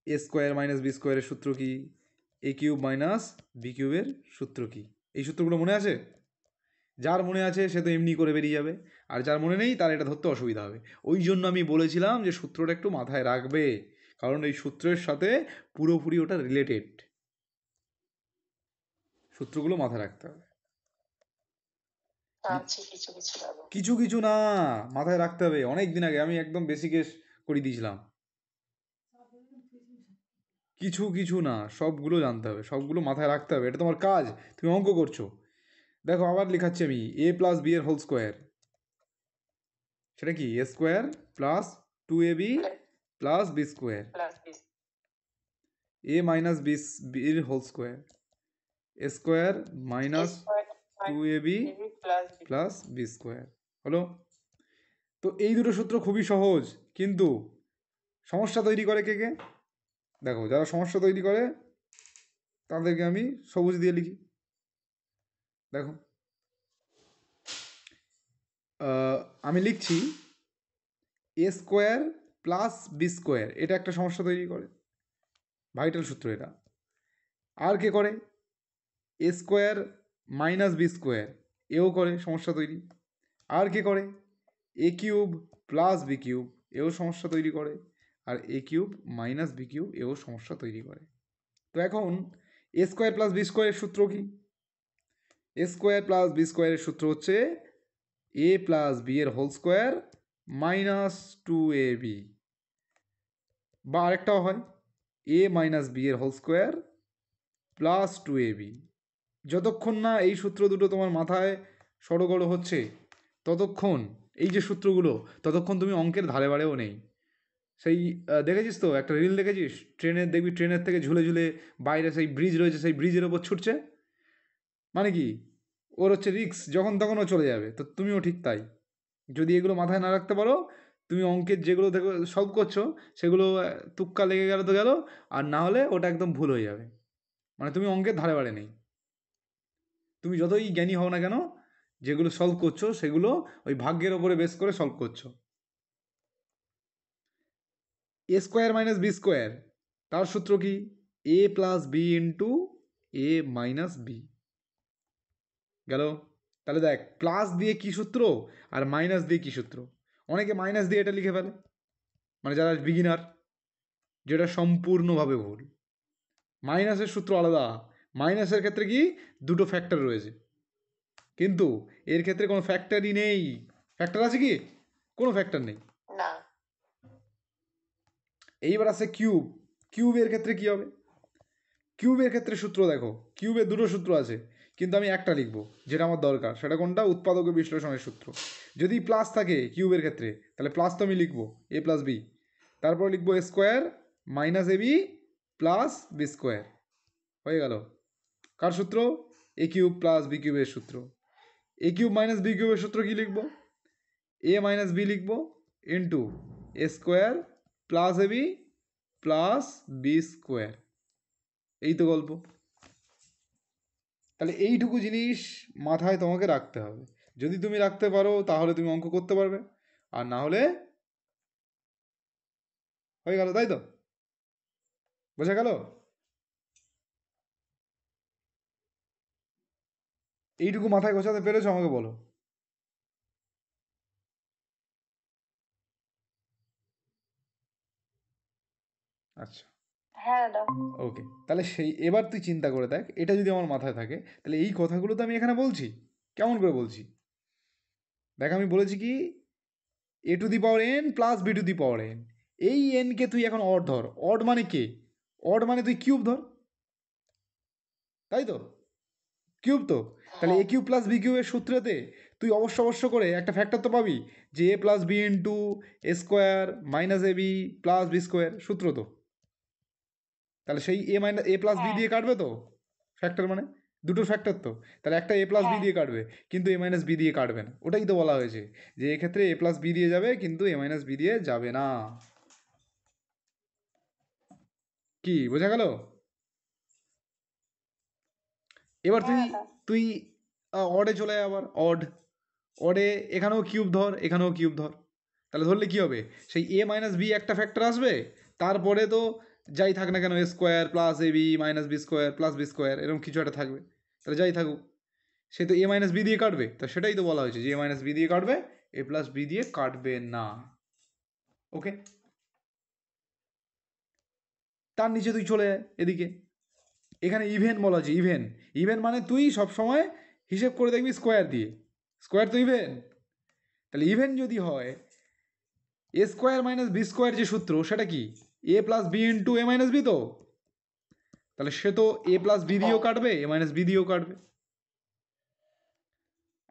Speaker 1: এ স্কোয়ার মাইনাস বি স্কোয়ারের সূত্র কি, এ কিউব মাইনাস বি কিউবের সূত্র কি, এই সূত্রগুলো মনে আছে? যার মনে আছে সে তো এমনি করে বেরিয়ে যাবে, আর যার মনে নেই তার এটা ধরতে অসুবিধা হবে। ওই জন্য আমি বলেছিলাম যে সূত্রটা একটু মাথায় রাখবে, কারণ এই সূত্রের সাথে পুরোপুরি ওটা রিলেটেড। সূত্রগুলো মাথায় রাখতে হবে।
Speaker 3: আচ্ছা কিছু কিছু যাবো।
Speaker 1: কিছু না, মাথায় রাখতে হবে। অনেক দিন আগে আমি একদম বেসিকে করে দিয়েছিলাম। কিছু না, সবগুলো জানতে হবে, সবগুলো মাথায় রাখতে হবে, এটা তোমার কাজ, তুমি অঙ্ক করছো। দেখো আবার লেখাচ্ছি আমি, এ প্লাস বি এর হোল স্কোয়ার, সেটা কি a square plus 2ab plus b square,
Speaker 3: plus b
Speaker 1: a minus বির whole square, a square minus
Speaker 3: square
Speaker 1: 2ab
Speaker 3: plus b.
Speaker 1: Plus b square হলো। তো এই দুটো সূত্র খুবই সহজ, কিন্তু সমস্যা তৈরি করে কে কে? দেখো যারা সমস্যা তৈরি করে তাদেরকে আমি সবুজ দিয়ে লিখি। দেখো আমি লিখছি এ স্কোয়ার প্লাস বি স্কোয়ার, এটা একটা সমস্যা তৈরি করে, ভাইটাল সূত্র এটা। আর কে করে? এ স্কোয়ার মাইনাস বি স্কোয়ার, এও করে সমস্যা তৈরি। আর কে করে? এ কিউব প্লাস বি কিউব, এও সমস্যা তৈরি করে। আর এ কিউব মাইনাস বি কিউব, এও সমস্যা তৈরি করে। তো এখন এ স্কোয়ার প্লাস বি স্কোয়ারের সূত্র কি? এ স্কোয়ার প্লাস বি স্কোয়ারের সূত্র হচ্ছে এ প্লাস বি এর হোল স্কোয়ার মাইনাস 2ab, বা আরেকটাও হয় এ মাইনাস বি এর হোল স্কোয়ার প্লাস 2ab। যতক্ষণ না এই সূত্র দুটো তোমার মাথায় সড়গড় হচ্ছে ততক্ষণ, এই যে সূত্রগুলো, ততক্ষণ তুমি অঙ্কের ধারে বাড়েও নেই। সেই দেখেছিস তো একটা রিল দেখেছিস, ট্রেনের দেখবি ট্রেনের থেকে ঝুলে ঝুলে বাইরে সেই ব্রিজ রয়েছে, সেই ব্রিজের ওপর ছুটছে, মানে কি ওর হচ্ছে রিক্স, যখন তখন ও চলে যাবে। তো তুমিও ঠিক তাই, যদি এগুলো মাথায় না রাখতে পারো, তুমি অঙ্কের যেগুলো দেখো সলভ করছো সেগুলো তুক্কা লেগে গেল তো গেল, আর না হলে ওটা একদম ভুল হয়ে যাবে, মানে তুমি অঙ্কের ধারে বাড়ে নেই। তুমি যতই জ্ঞানী হও না কেন, যেগুলো সলভ করছো সেগুলো ওই ভাগ্যের ওপরে বেস করে সলভ করছো। এ স্কোয়ার মাইনাস বি স্কোয়ার, তার সূত্র কি? A plus B into A minus B. গেল? তাহলে দেখ প্লাস দিয়ে কি সূত্র আর মাইনাস দিয়ে কি সূত্র। অনেকে মাইনাস দিয়ে এটা লিখে ফেলে, মানে যারা বিগিনার, যেটা সম্পূর্ণভাবে ভুল। মাইনাসের সূত্র আলাদা। মাইনাসের ক্ষেত্রে কি দুটো ফ্যাক্টর রয়েছে, কিন্তু এর ক্ষেত্রে কোনো ফ্যাক্টরই নেই। ফ্যাক্টর আছে কি? কোনো ফ্যাক্টর নেই।
Speaker 3: না।
Speaker 1: এইবার আছে কিউব। কিউবের ক্ষেত্রে কি হবে? কিউবের ক্ষেত্রে সূত্র দেখো, কিউবের দুটো সূত্র আছে, কিন্তু আমি একটা লিখবো যেটা আমার দরকার। সেটা কোনটা? উৎপাদক ও বিশ্লেষণের সূত্র। যদি প্লাস থাকে কিউবের ক্ষেত্রে, তাহলে প্লাস তো আমি লিখবো এ প্লাস বি, তারপর লিখবো এ square minus A B plus b square. হয়ে গেল। কার সূত্র? এ কিউব প্লাস বি কিউবের সূত্র। এ কিউব মাইনাস বি কিউবের সূত্র কি লিখবো? এ মাইনাস বি লিখবো into A square plus A B plus b square. এই তো গল্প। তাহলে এইটুকু জিনিস মাথায় তোমাকে রাখতে হবে। যদি তুমি রাখতে পারো তাহলে তুমি অঙ্ক করতে পারবে, আর না হলে হয়ে গেল। তাই তো? বোঝা গেল? এইটুকু মাথায় গোছাতে পেরেছো? আমাকে বলো। আচ্ছা,
Speaker 3: হ্যাঁ দাদা।
Speaker 1: ওকে। তাহলে সেই এবার তুই চিন্তা করে দেখ, এটা যদি আমার মাথায় থাকে তাহলে এই কথাগুলো তো আমি এখানে বলছি। কেমন করে বলছি দেখ, আমি বলেছি কি a two the power N plus B to the power N. এই এনকে তুই এখন অড ধর। অড মানে কে? অড মানে তুই কিউব ধর, তাই তো? কিউব তো। তাহলে এ
Speaker 3: হ্যাঁ।
Speaker 1: কিউব প্লাস বি কিউবের সূত্রেতে তুই অবশ্য করে একটা ফ্যাক্টর তো পাবি, যে এ plus B into A square minus A B plus b square, সূত্র তো। তাহলে সেই a minus A plus B
Speaker 3: হ্যাঁ।
Speaker 1: দিয়ে কাটবে তো ফ্যাক্টর, মানে দুটো ফ্যাক্টর তো। তাহলে একটা এ প্লাস বি
Speaker 3: হ্যাঁ।
Speaker 1: দিয়ে কাটবে, কিন্তু এ মাইনাস বি দিয়ে কাটবে না। ওটাই তো বলা হয়েছে, যে এক্ষেত্রে এ প্লাস বি দিয়ে যাবে কিন্তু এ মাইনাস বি দিয়ে যাবে না। কি বোঝা গেল? এবার তুই
Speaker 3: হ্যাঁ দাদা।
Speaker 1: তুই অডে চলে আয়। আবার অড, অডে এখানেও কিউব ধর, এখানেও কিউব ধর। তাহলে ধরলে কি হবে? সেই এ মাইনাস বি একটা ফ্যাক্টর আসবে, তারপরে তো যাই থাক না কেন a square plus A B minus B square plus b square এরকম কিছু একটা থাকবে। তাহলে যাই থাকুক, সে তো এ মাইনাস বি দিয়ে কাটবে। তো সেটাই তো বলা হয়েছে যে এ মাইনাস বি দিয়ে কাটবে, এ প্লাস বি দিয়ে কাটবে না। ওকে। তার নিচে তুই চলে আয় এদিকে। এখানে ইভেন বলা আছে, ইভেন। ইভেন মানে তুই সবসময় হিসেব করে দেখবি স্কোয়ার দিয়ে। স্কোয়ার তো ইভেন। তাহলে ইভেন যদি হয়, এ স্কোয়ার মাইনাস বি স্কোয়ার যে সূত্র সেটা কি? A plus B into A minus B তো। তাহলে সে তো এ প্লাস বি দিয়েও
Speaker 3: হ্যাঁ।
Speaker 1: কাটবে, এ মাইনাস বি দিয়েও কাটবে।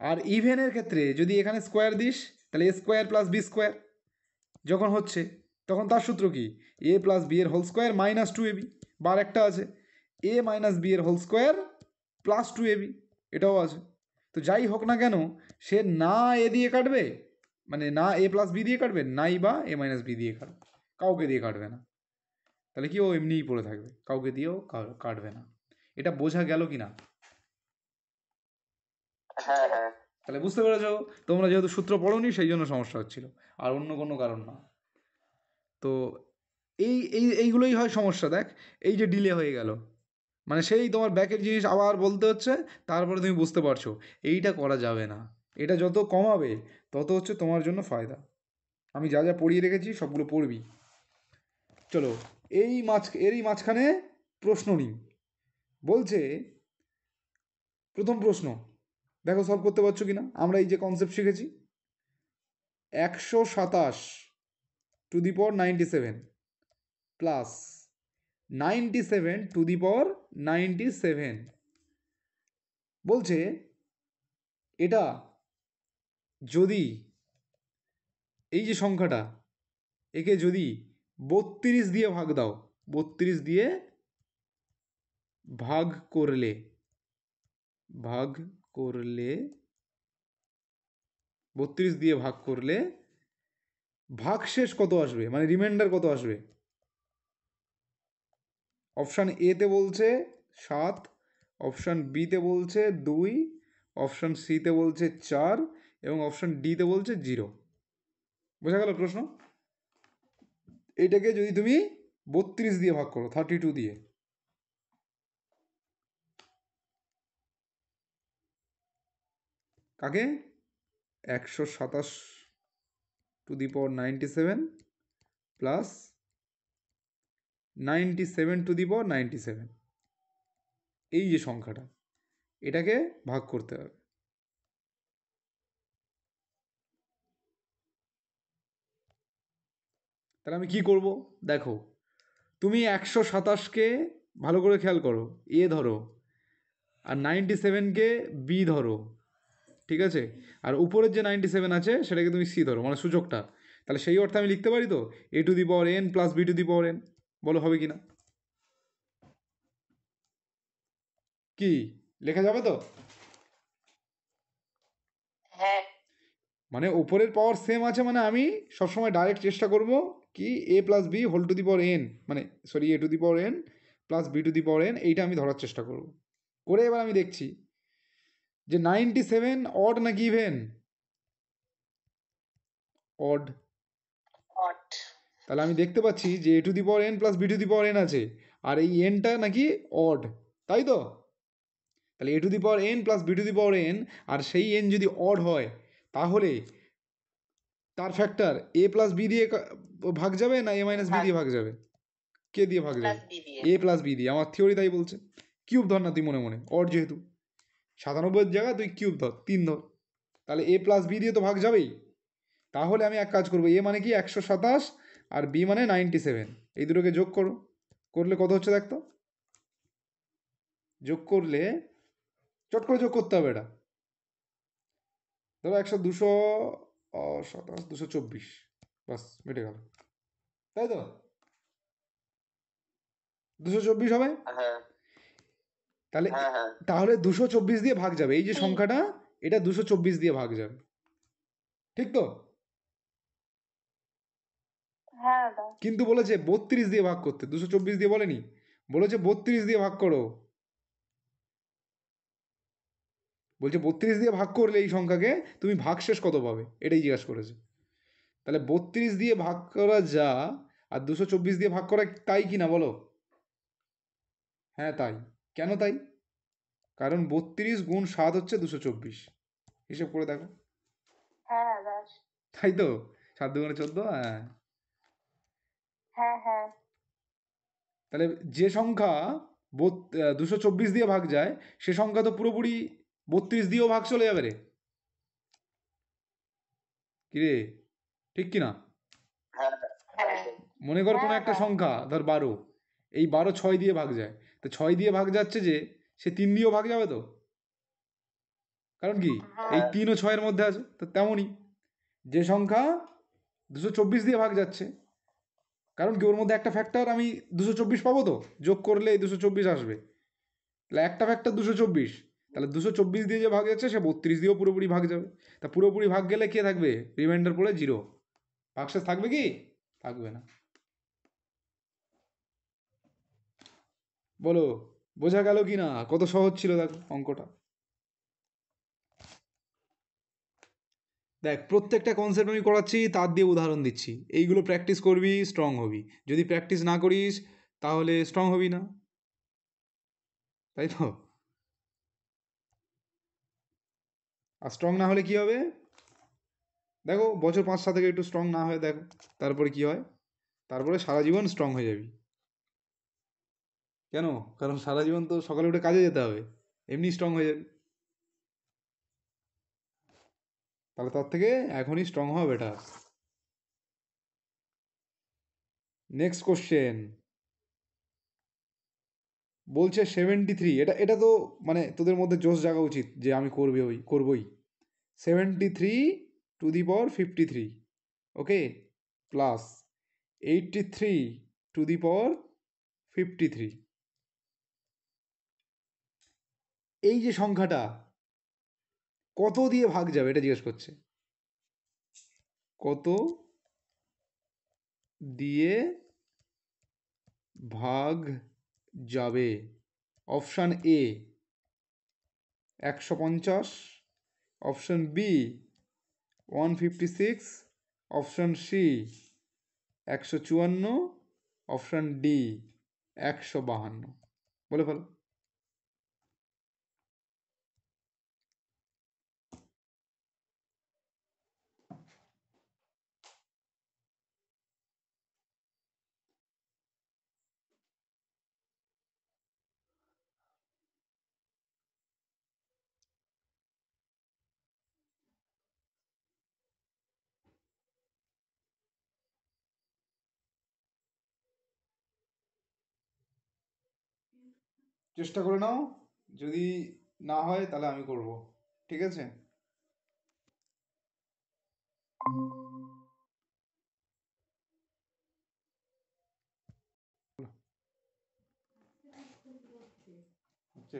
Speaker 1: আর ইভেনের ক্ষেত্রে যদি এখানে স্কোয়ার দিস, তাহলে এ স্কোয়ার প্লাস বি স্কোয়ার যখন হচ্ছে, তখন তার সূত্র কি? এ প্লাস বি এর whole square minus two A B. বার একটা আছে, এ মাইনাস বি এর whole square plus two A B, এটাও আছে। তো যাই হোক না কেন, সে না এ দিয়ে কাটবে, মানে না এ প্লাস বি দিয়ে কাটবে, নাই বা এ মাইনাস বি দিয়ে কাটবে, কাউকে দিয়ে কাটবে না। তাহলে কি ও এমনিই পড়ে থাকবে, কাউকে দিয়েও কাটবে না। এটা বোঝা গেল কি না?
Speaker 2: হ্যাঁ হ্যাঁ।
Speaker 1: তাহলে বুঝতে পেরেছো? তোমরা যেহেতু সূত্র পড়োনি সেই জন্য সমস্যা হচ্ছিল, আর অন্য কোনো কারণ না। তো এইগুলোই হয় সমস্যা। দেখ, এই যে ডিলে হয়ে গেল, মানে সেই তোমার ব্যাকের জিনিস আবার বলতে হচ্ছে, তারপরে তুমি বুঝতে পারছো এইটা করা যাবে না। এটা যত কমাবে তত হচ্ছে তোমার জন্য ফায়দা। আমি যা যা পড়িয়ে রেখেছি সবগুলো পড়বি। চলো, এরই মাঝখানে প্রশ্ন নিই। বলছে প্রথম প্রশ্ন, দেখো সলভ করতে পারছো কিনা। আমরা এই যে কনসেপ্ট শিখেছি, 127 to the power 97 plus 97 to the power 97 বলছে এটা যদি, এই যে সংখ্যাটা, একে যদি 32 দিয়ে ভাগ দাও, 32 দিয়ে ভাগ করলে, ভাগ করলে 32 দিয়ে ভাগ করলে ভাগশেষ কত আসবে, মানে রিমাইন্ডার কত আসবে? অপশান এতে বলছে 7, অপশান বিতে বলছে 2, অপশান সিতে বলছে 4 এবং অপশান ডিতে বলছে 0। বোঝা গেল প্রশ্ন? এইটাকে যদি তুমি 32 দিয়ে ভাগ করো, 32 দিয়ে, কাকে? 127 to the power 97 plus 97 to the power 97, এই যে সংখ্যাটা, এটাকে ভাগ করতে হবে। তাহলে আমি কি করব? দেখো, তুমি 127কে ভালো করে খেয়াল করো, এ ধরো, আর 97কে বি ধরো, ঠিক আছে? আর উপরের যে 97 আছে সেটাকে তুমি সি ধরো, মানে সূচকটা। তাহলে সেই অর্থে আমি লিখতে পারি তো a two the power N plus B to the power n. বলো হবে কি না? কি লেখা যাবে তো?
Speaker 3: হ্যাঁ।
Speaker 1: মানে ওপরের পাওয়ার সেম আছে, মানে আমি সবসময় ডাইরেক্ট চেষ্টা করব কি a plus B whole to the power n, মানে sorry a two the power N plus B to the power n, এইটা আমি ধরার চেষ্টা করব। করে এবার আমি দেখছি যে 97 অড নাকি ইভেন? অড।
Speaker 3: অট।
Speaker 1: তাহলে আমি দেখতে পাচ্ছি যে এ two the power N plus B to the power N আছে, আর এই এনটা নাকি অড, তাই তো? তাহলে a two the power N plus B to the power N, আর সেই এন যদি অড হয় তাহলে তার ফ্যাক্টর এ প্লাস বি দিয়ে ভাগ যাবে না এ মাইনাস বি দিয়ে ভাগ যাবে? কে দিয়ে ভাগ
Speaker 3: প্লাস
Speaker 1: যাবে?
Speaker 3: বি দিয়ে।
Speaker 1: এ প্লাস বি দিয়ে। আমার থিওরি তাই বলছে। কিউব ধর না তুই মনে মনে, অড যেহেতু 97-এর জায়গায় তুই কিউব ধর, 3 ধর, তাহলে এ প্লাস বি দিয়ে তো ভাগ যাবেই। তাহলে আমি এক কাজ করবো, এ মানে কি 127 আর বি মানে 97, এই দুটোকে যোগ করো, করলে কত হচ্ছে দেখতো? যোগ করলে চট করে যোগ করতে হবে এটা। ধরো 227 224, বাস মিটে গেল, তাই তো? 224 হবে।
Speaker 2: হ্যাঁ
Speaker 1: তাহলে
Speaker 2: হ্যাঁ হ্যাঁ।
Speaker 1: তাহলে 224 দিয়ে ভাগ যাবে, এই যে
Speaker 3: হুম।
Speaker 1: সংখ্যাটা এটা 224 দিয়ে ভাগ যাবে, ঠিক তো?
Speaker 3: হ্যাঁ দাদা।
Speaker 1: কিন্তু বলেছে 32 দিয়ে ভাগ করতে, 224 দিয়ে বলেনি, বলেছে 32 দিয়ে ভাগ করো। বলছে 32 দিয়ে ভাগ করলে এই সংখ্যাকে তুমি ভাগশেষ কত পাবে, এটাই জিজ্ঞাসা করেছে। তাহলে 32 দিয়ে ভাগ করা যা আর 224 দিয়ে ভাগ করা তাই কি না বলো? হ্যাঁ তাই। কেন তাই? কারণ 32 গুণ 7 হচ্ছে 224, হিসেব করে দেখো।
Speaker 3: হ্যাঁ দাদা।
Speaker 1: তাই তো? 7 দুগুণে 14, হ্যাঁ।
Speaker 3: হ্যাঁ হ্যাঁ।
Speaker 1: তাহলে যে সংখ্যা 224 দিয়ে ভাগ যায় সে সংখ্যা তো পুরোপুরি 32 দিয়েও ভাগ চলে যাবে রে। কিরে, ঠিক কি না?
Speaker 2: হ্যাঁ
Speaker 3: হ্যাঁ।
Speaker 1: মনে কর কোনো
Speaker 3: হ্যাঁ
Speaker 1: একটা
Speaker 3: দাদা।
Speaker 1: সংখ্যা ধর 12, এই 12 6 দিয়ে ভাগ যায়, তো 6 দিয়ে ভাগ যাচ্ছে যে সে 3 দিয়েও ভাগ যাবে তো, কারণ কি এই
Speaker 3: হ্যাঁ।
Speaker 1: 3 ও 6 এর মধ্যে আছে, তো তেমনই যে সংখ্যা 224 দিয়ে ভাগ যাচ্ছে, কারণ কি ওর মধ্যে একটা ফ্যাক্টর আমি 224 পাবো, তো যোগ করলে এই 224 আসবে, তাহলে একটা ফ্যাক্টর 224, তাহলে 224 দিয়ে যে ভাগ যাচ্ছে সে 32 দিয়েও পুরোপুরি ভাগ যাবে। তা পুরোপুরি ভাগ গেলে কে থাকবে? রিমাইন্ডার পড়ে 0, ভাগশেষ থাকবে কি? থাকবে না। বলো বোঝা গেল কি না? কত সহজ ছিল দেখো অঙ্কটা। দেখ প্রত্যেকটা কনসেপ্ট আমি করাচ্ছি, তার দিয়ে উদাহরণ দিচ্ছি, এইগুলো প্র্যাকটিস করবি, স্ট্রং হবি। যদি প্র্যাকটিস না করিস তাহলে স্ট্রং হবি না, তাই তো? আর স্ট্রং না হলে কি হবে? দেখো বছর 5-7 থেকে একটু স্ট্রং না হয়ে দেখো তারপরে কি হয়, তারপরে সারা জীবন স্ট্রং হয়ে যাবি। কেন? কারণ সারা জীবন তো সকালে উঠে কাজে যেতে হবে, এমনি স্ট্রং হয়ে যাবি। তাহলে তার থেকে এখনই স্ট্রং হওয়া বেটার। নেক্সট কোশ্চেন বলছে 73, এটা এটা তো মানে তোদের মধ্যে জোশ জাগা উচিত যে আমি করবই। 73 to the power 53, okay, plus 83 to the power 53, এই যে সংখ্যাটা কত দিয়ে ভাগ যাবে এটা জিজ্ঞেস করছে। কত দিয়ে ভাগ যাবে? Option A 150, option B 156, option C 154, option D 152। বলে ফেলো। চেষ্টা করে নাও, যদি না হয় তাহলে আমি করব, ঠিক আছে? হচ্ছে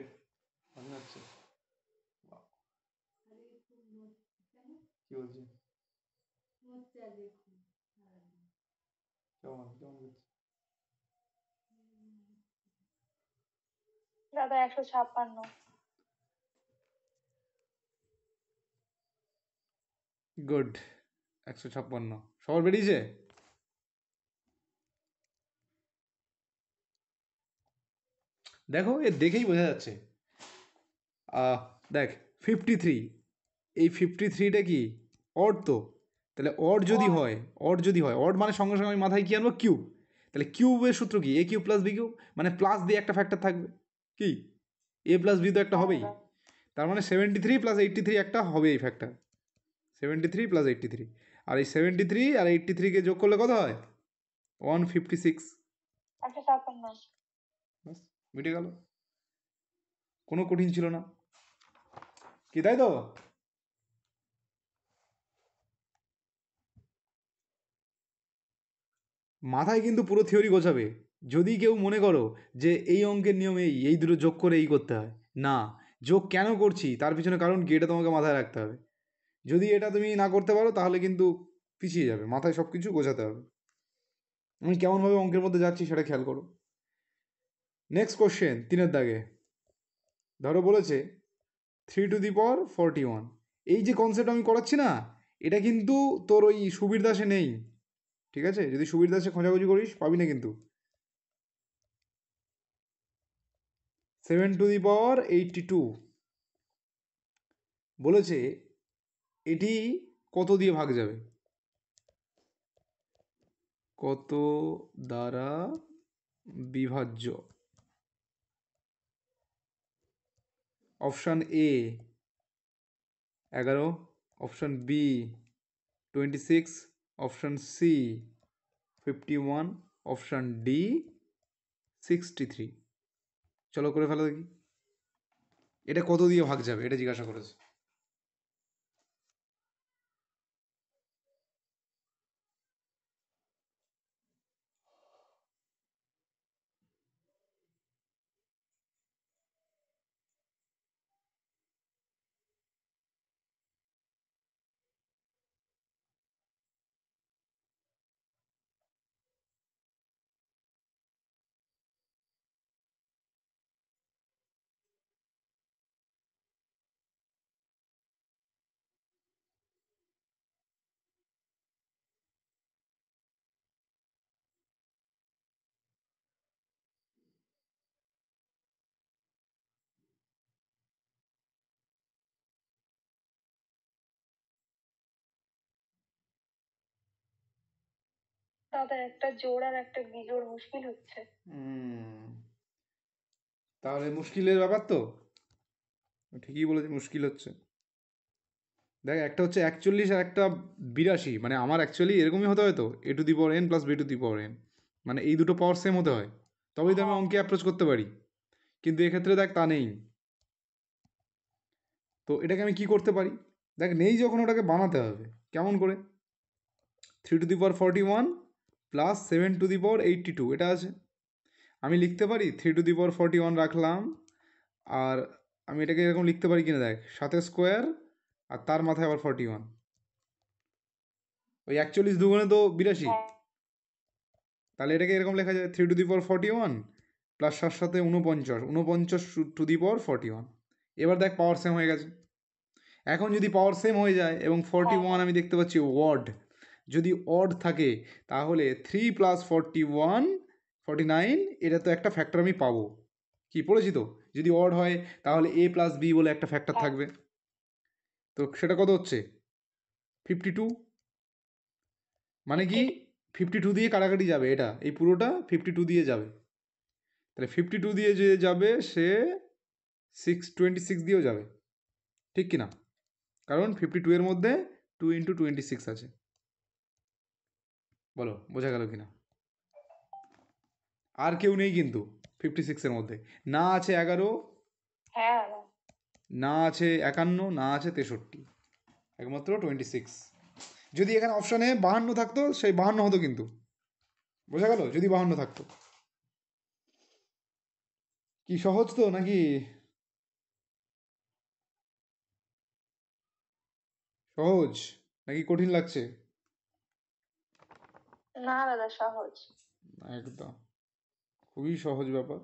Speaker 1: মনে হচ্ছে কি বলছি কেমন কেমন
Speaker 4: দাদা 156।
Speaker 1: গুড, 156 সবার বেরিয়েছে? দেখো এ দেখেই বোঝা যাচ্ছে। দেখ 53, এই 53টা কি অড? তো তাহলে অড যদি
Speaker 4: Odd।
Speaker 1: হয়, অড মানে সঙ্গে সঙ্গে আমি মাথায় কি আনবো? কিউব। তাহলে কিউবের সূত্র কি? এ কিউব প্লাস বি কিউব, মানে প্লাস দিয়ে একটা ফ্যাক্টর থাকবে, কি এ প্লাস বি তো একটা
Speaker 4: হ্যাঁ
Speaker 1: হবেই।
Speaker 4: দাদা।
Speaker 1: তার মানে 73 প্লাস 83 একটা হবে এই ফ্যাক্টর, 73 প্লাস 83। আর এই 73 আর 83কে যোগ করলে কত হয়? 156।
Speaker 4: 156।
Speaker 1: বাস, মিটে গেল, কোনো কঠিন ছিল না, কি তাই তো? মাথায় কিন্তু পুরো থিওরি গোছাবে। যদি কেউ মনে করো যে এই অঙ্কের নিয়মে এই দুটো যোগ করে এই করতে হয়, না, যোগ কেন করছি তার পিছনে কারণ কি, এটা তোমাকে মাথায় রাখতে হবে। যদি এটা তুমি না করতে পারো তাহলে কিন্তু পিছিয়ে যাবে, মাথায় সব কিছু গোছাতে হবে। আমি কেমনভাবে অঙ্কের মধ্যে যাচ্ছি সেটা খেয়াল করো। নেক্সট কোশ্চেন, 3-এর দাগে ধরো বলেছে 3^41। এই যে কনসেপ্ট আমি করাচ্ছি না, এটা কিন্তু তোর ওই সুবীর দাসে নেই, ঠিক আছে? যদি সুবীর দাসে খোঁজাখুঁজি করিস পাবি না কিন্তু। 7^82 বলেছে, এটি কত দিয়ে ভাগ যাবে? কত দ্বারা বিভাজ্য? Option A 11, option B 26, option C 51, option D 63। চলো করে ফেলো দেখি, এটা কত দিয়ে ভাগ যাবে, এটা জিজ্ঞাসা করেছে।
Speaker 4: দাদা একটা জোড় আর একটা বিজোড় মুশকিল হচ্ছে।
Speaker 1: তাহলে মুশকিলের ব্যাপার তো, ঠিকই বলেছি, মুশকিল হচ্ছে। দেখ, একটা হচ্ছে 41 আর একটা 82, মানে আমার অ্যাকচুয়ালি এরকমই হতে হয় তো, a⁴n প্লাস b⁴n, মানে এই দুটো পাওয়ার সেম হতে হয়, তবেই তো আমি
Speaker 4: হ্যাঁ।
Speaker 1: অঙ্কে অ্যাপ্রোচ করতে পারি। কিন্তু এক্ষেত্রে দেখ তা নেই। তো এটাকে আমি কি করতে পারি? দেখ, নেই যখন ওটাকে বানাতে হবে। কেমন করে? 3^41 প্লাস 7^82 এটা আছে, আমি লিখতে পারি 3^41 রাখলাম, আর আমি এটাকে এরকম লিখতে পারি কিনা দেখ, 7 স্কোয়ার আর তার মাথায় আবার 41, ওই 41 দুগুণে তো 82।
Speaker 4: হ্যাঁ।
Speaker 1: তাহলে এটাকে এরকম লেখা যায় 3^41 প্লাস 7 49 এবার দেখ পাওয়ার সেম হয়ে গেছে। এখন যদি পাওয়ার সেম হয়ে যায় এবং 41 আমি দেখতে পাচ্ছি ওয়ার্ড, যদি অড থাকে তাহলে 3 প্লাস 41 49, এটা তো একটা ফ্যাক্টর আমি পাবো। কি পড়েছি তো, যদি অড হয় তাহলে a প্লাস বি বলে একটা ফ্যাক্টর
Speaker 4: হ্যাঁ।
Speaker 1: থাকবে। তো সেটা কত হচ্ছে? 52। মানে কি 52 দিয়ে কাটাকাটি যাবে, এটা এই পুরোটা 52 দিয়ে যাবে। তাহলে 52 দিয়ে যে যাবে সে 26 দিয়েও যাবে, ঠিক কি না? কারণ 52 এর মধ্যে 2 × 26 আছে। বলো বোঝা গেল কিনা? আর কেউ নেই কিন্তু, 56-এর মধ্যে না আছে 11,
Speaker 4: হ্যাঁ দাদা।
Speaker 1: না আছে 51, না আছে 63, একমাত্র 26। যদি এখানে অপশানে 52 থাকতো সেই 52 হতো কিন্তু, বোঝা গেল? যদি 52 থাকতো। কি সহজ তো নাকি সহজ নাকি কঠিন লাগছে?
Speaker 4: না দাদা, সহজ।
Speaker 1: একদম খুবই সহজ ব্যাপার।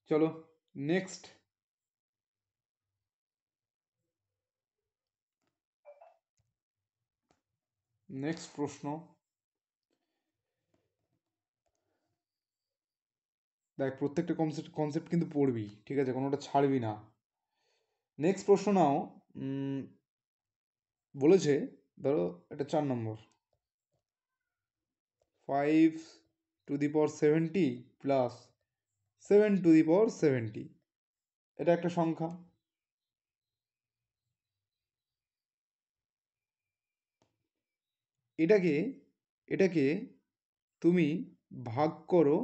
Speaker 1: চলো নেক্সট। নেক্সট প্রশ্ন। দেখ প্রত্যেকটা কনসেপ্ট কিন্তু পড়বি, ঠিক আছে, কোনোটা ছাড়বি না। নেক্সট প্রশ্ন নাও। বলেছে ধরো এটা 4 নম্বর, 5^70 প্লাস 7^70, এটা একটা সংখ্যা। এটাকে এটাকে তুমি ভাগ করো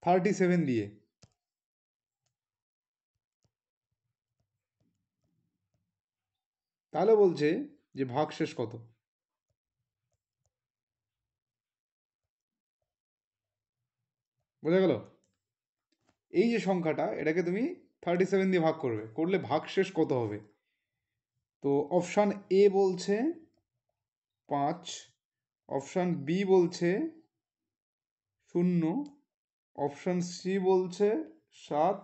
Speaker 1: 37 দিয়ে। তাহলে বলছে যে ভাগশেষ কত। বোঝা গেল? এই যে সংখ্যাটা, এটাকে তুমি 37 দিয়ে ভাগ করবে, করলে ভাগশেষ কত হবে। তো অপশান এ বলছে 5, অপশান বি বলছে 0, অপশান সি বলছে 7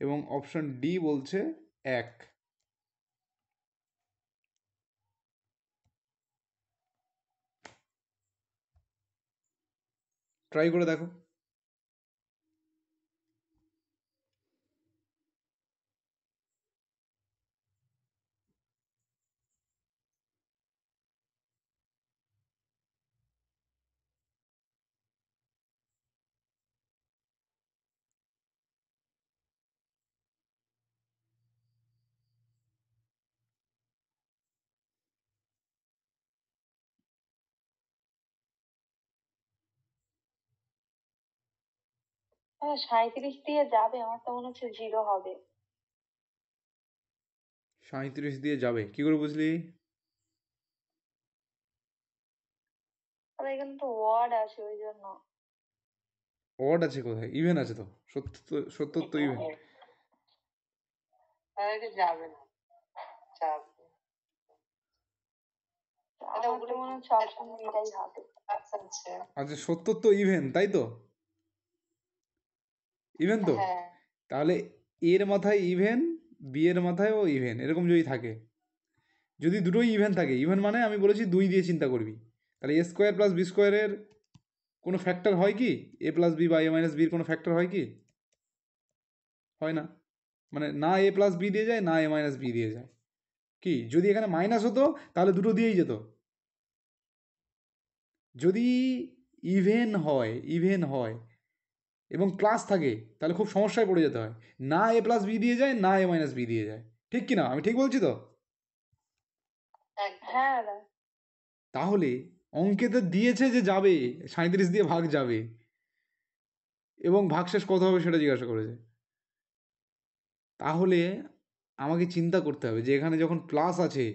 Speaker 1: এবং অপশান ডি বলছে 1। ট্রাই করে দেখো।
Speaker 4: দাদা 37 দিয়ে যাবে, আমার তো মনে হচ্ছে 0 হবে।
Speaker 1: 37 দিয়ে যাবে কি করে বুঝলি?
Speaker 4: দাদা এখানে তো ওয়ার্ড আছে ওই জন্য।
Speaker 1: অড আছে কোথায়? ইভেন আছে তো, 70 তো ইভেন।
Speaker 3: যাবে না, যাবে।
Speaker 4: আমার তো মনে হচ্ছে অপশন এটাই হবে।
Speaker 3: আচ্ছা আচ্ছা।
Speaker 1: আচ্ছা 70 তো ইভেন, তাই তো? ইভেন তো?
Speaker 3: হ্যাঁ।
Speaker 1: তাহলে এর মাথায় ইভেন, বি এর মাথায়ও ইভেন, এরকম যদি থাকে, যদি দুটোই ইভেন থাকে, ইভেন মানে আমি বলেছি 2 দিয়ে চিন্তা করবি, তাহলে এ স্কোয়ার প্লাস বি স্কোয়ারের কোনো ফ্যাক্টর হয় কি? এ প্লাস বি বা এ মাইনাস বির কোনো ফ্যাক্টর হয় কি? হয় না। মানে না এ প্লাস বি দিয়ে যায়, না এ মাইনাস বি দিয়ে যায়। কি যদি এখানে মাইনাস হতো তাহলে দুটো দিয়েই যেত। যদি ইভেন হয় এবং প্লাস থাকে তাহলে খুব সমস্যায় পড়ে যেতে হয়। না এ প্লাস বি দিয়ে যায়, না এ মাইনাস বি দিয়ে যায়। ঠিক কি না? আমি ঠিক বলছি তো?
Speaker 4: হ্যাঁ দাদা।
Speaker 1: তাহলে অঙ্কেতে দিয়েছে যে যাবে 37 দিয়ে ভাগ যাবে এবং ভাগশেষ কত হবে সেটা জিজ্ঞাসা করেছে। তাহলে আমাকে চিন্তা করতে হবে যে এখানে যখন প্লাস আছে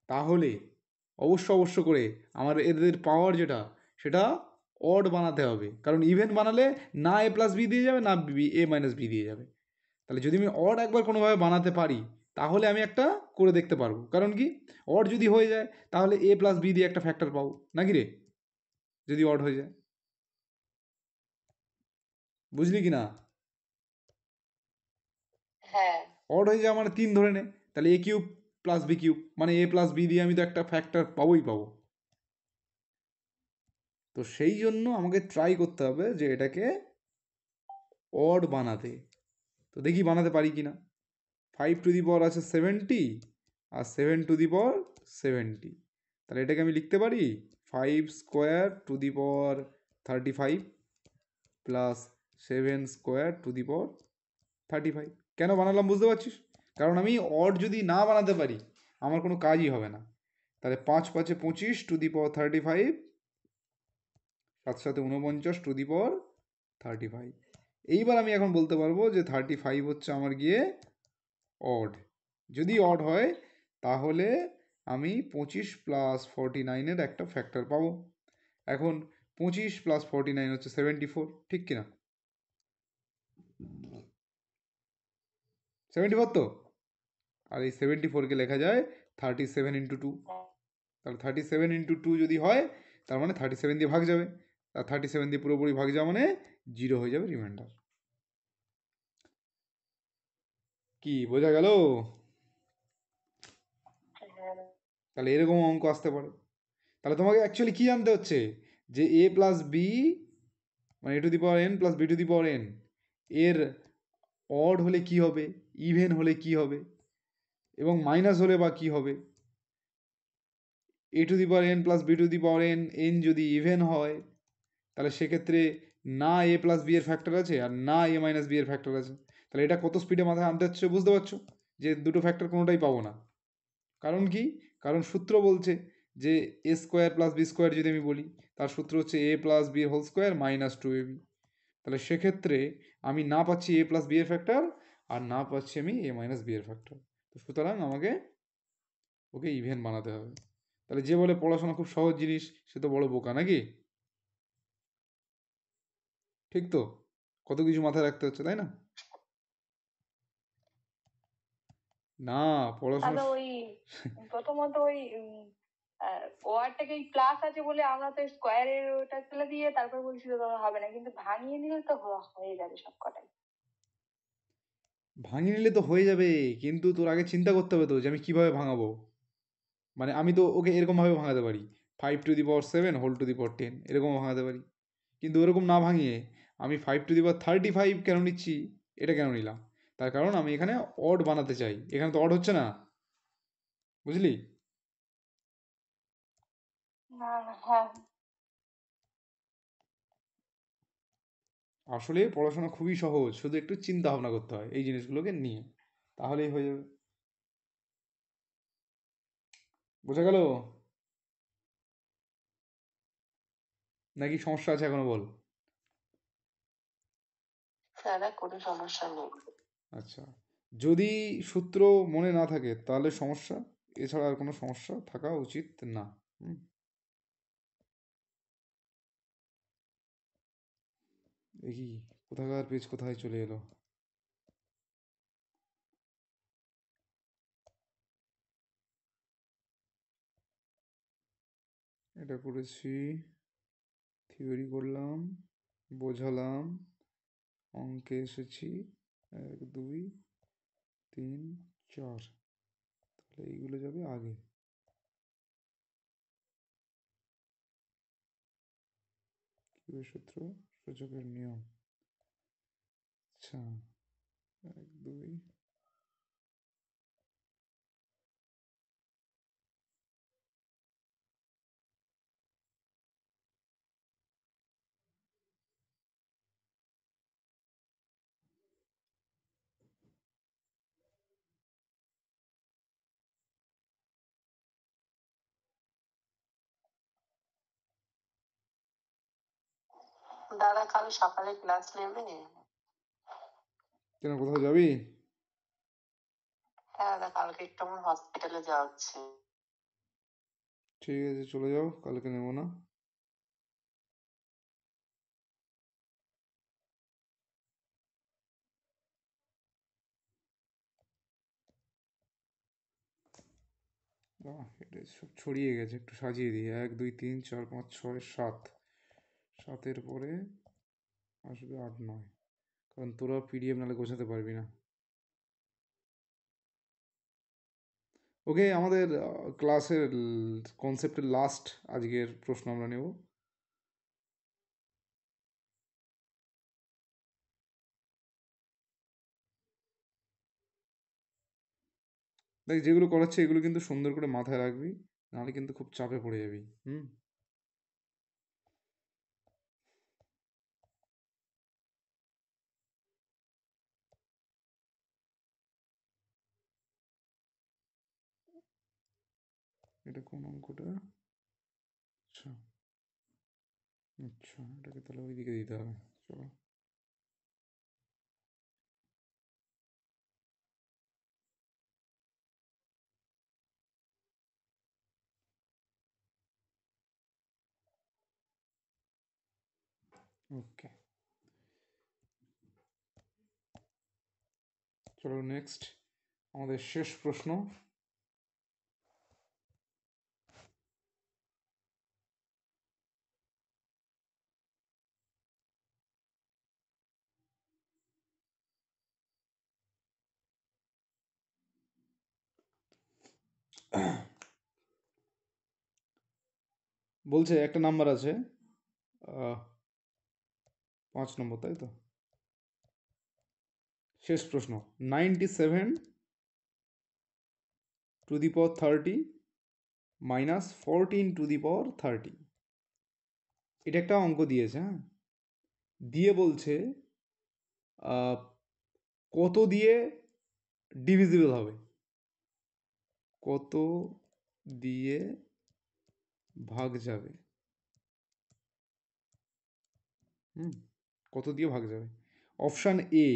Speaker 1: তাহলে অবশ্য করে আমার এদের পাওয়ার যেটা সেটা অড বানাতে হবে, কারণ ইভেন বানালে না এ প্লাস বি দিয়ে যাবে, না বি এ মাইনাস বি দিয়ে যাবে। তাহলে যদি আমি অড একবার কোনোভাবে বানাতে পারি তাহলে আমি একটা করে দেখতে পারবো। কারণ কি, অড যদি হয়ে যায় তাহলে এ প্লাস বি দিয়ে একটা ফ্যাক্টর পাবো নাকি রে, যদি অড হয়ে যায়। বুঝলি কি না?
Speaker 3: হ্যাঁ।
Speaker 1: অড হয়ে যাওয়া মানে 3 ধরে নে, তাহলে এ কিউব প্লাস বি কিউব মানে এ প্লাস বি দিয়ে আমি তো একটা ফ্যাক্টর পাবোই পাবো। তো সেই জন্য আমাকে ট্রাই করতে হবে যে এটাকে অড বানাতে। তো দেখি বানাতে পারি কি না। 5 আছে 70 আর 7 তাহলে এটাকে আমি লিখতে পারি 5^35 প্লাস 7^35। কেন বানালাম বুঝতে পারছিস? কারণ আমি অড যদি না বানাতে পারি আমার কোনো কাজই হবে না। তাহলে 5 5 25 two the power 35, 7 7 49 two the পাওয়ার 35। এইবার আমি এখন বলতে পারবো যে 35 হচ্ছে আমার গিয়ে অড। যদি অড হয় তাহলে আমি 25 প্লাস 49-এর একটা ফ্যাক্টর পাবো। এখন 25 প্লাস 49 হচ্ছে 74, ঠিক কিনা? 74 তো? আর এই 74-কে লেখা যায় 37 ইন্টু 2। তাহলে 37 ইন্টু 2 যদি হয় তার মানে 37 দিয়ে ভাগ যাবে, আর 37 দিয়ে পুরোপুরি ভাগ যাওয়া মানে 0 হয়ে যাবে রিমাইন্ডার। কি বোঝা গেল?
Speaker 4: হ্যাঁ।
Speaker 1: তাহলে এরকম অঙ্ক আসতে পারে। তাহলে তোমাকে অ্যাকচুয়ালি কি জানতে হচ্ছে যে a প্লাস বি মানে a two the power n plus b two the power n এর অড হলে কি হবে, ইভেন হলে কি হবে, এবং মাইনাস হলে বা কি হবে। a two the power n plus b two the power n, n যদি ইভেন হয় তাহলে সেক্ষেত্রে না a প্লাস বি এর ফ্যাক্টর আছে আর না a মাইনাস বি এর ফ্যাক্টর আছে। তাহলে এটা কত স্পিডে মাথায় আনতে হচ্ছে বুঝতে পারছো যে দুটো ফ্যাক্টর কোনোটাই পাবো না। কারণ কি? কারণ সূত্র বলছে যে a square plus b square যদি আমি বলি তার সূত্র হচ্ছে a plus B whole square minus 2ab। তাহলে সেক্ষেত্রে আমি না পাচ্ছি এ প্লাস বি এর ফ্যাক্টর আর না পাচ্ছি আমি এ মাইনাস বি এর ফ্যাক্টর। তো সুতরাং আমাকে ওকে ইভেন বানাতে হবে। তাহলে যে বলে পড়াশোনা খুব সহজ জিনিস সে তো বড় বোকা নাকি? ঠিক তো? কত কিছু মাথায় রাখতে হচ্ছে তাই না? না পড়াশোনা
Speaker 4: তাহলে ওই প্রথমত ওই ওয়ারটাকে প্লাস আছে বলে আমরা তো স্কোয়ারের ওটা তুলে দিয়ে তারপর বলছিল তোমার হবে না, কিন্তু ভাঙিয়ে নিলে তো হয়ে যাবে সব কটাই।
Speaker 1: ভাঙিয়ে নিলে তো হয়ে যাবে, কিন্তু তোর আগে চিন্তা করতে হবে তো যে আমি কিভাবে ভাঙাবো। মানে আমি তো ওকে এরকমভাবে ভাঙাতে পারি 5 to the power 7 whole to the power 10 এরকম ভাঙাতে পারি, কিন্তু ওরকম না ভাঙিয়ে আমি 5 টু দি পাওয়ার 35 কেন নিচ্ছি, এটা কেন নিলাম? তার কারণ আমি এখানে অড বানাতে চাই, এখানে তো অড হচ্ছে না, বুঝলি?
Speaker 4: না না, হ্যাঁ।
Speaker 1: আসলে পড়াশোনা খুবই সহজ, শুধু একটু চিন্তা ভাবনা করতে হয় এই জিনিসগুলোকে নিয়ে, তাহলেই হয়ে যাবে। বোঝা গেল? নাকি সমস্যা আছে এখনো বল?
Speaker 3: স্যার কোনো সমস্যা নেই।
Speaker 1: আচ্ছা, যদি সূত্র মনে না থাকে তাহলে সমস্যা, এছাড়া আর কোনো সমস্যা থাকা উচিত না। হুম। দেখি কোথাকার পেজ কোথায় চলে এলো। এটা করেছি, থিওরি করলাম, বোঝালাম, অঙ্কে এসেছি 1 2 3 4, তাহলে এইগুলো যাবে আগে। কিউবের সূত্র, সূচকের নিয়ম। আচ্ছা 1 2,
Speaker 3: দাদা কাল সকালে ক্লাস নেবে?
Speaker 1: কেন কোথাও যাবি?
Speaker 3: হ্যাঁ দাদা, কালকে একটু আমার হসপিটালে যাওয়া হচ্ছে।
Speaker 1: ঠিক আছে চলে যাও, কালকে নেবো না। এটা সব ছড়িয়ে গেছে, একটু সাজিয়ে দিই। 1 2 3 4 5 6 7, 7-এর পরে আসবে 8 9, কারণ তোরা পিডিএফ নাহলে গোছাতে পারবি না। ওকে, আমাদের ক্লাসের কনসেপ্টের লাস্ট আজকের প্রশ্ন আমরা নেব। দেখ যেগুলো করাচ্ছে এগুলো কিন্তু সুন্দর করে মাথায় রাখবি, নাহলে কিন্তু খুব চাপে পড়ে যাবি। হুম। এটা কোন অঙ্কটা? আচ্ছা আচ্ছা, এটাকে তাহলে ওইদিকে দিতে হবে। চলো, ওকে, চলো নেক্সট আমাদের শেষ প্রশ্ন। বলছে একটা নাম্বার আছে 5 নম্বর, তাই তো? শেষ প্রশ্ন, 97 - 14 এটা একটা অঙ্ক দিয়েছে, হ্যাঁ, দিয়ে বলছে কত দিয়ে ডিভিজিবল হবে, কত দিয়ে ভাগ যাবে, কত দিয়ে ভাগ যাবে। Option A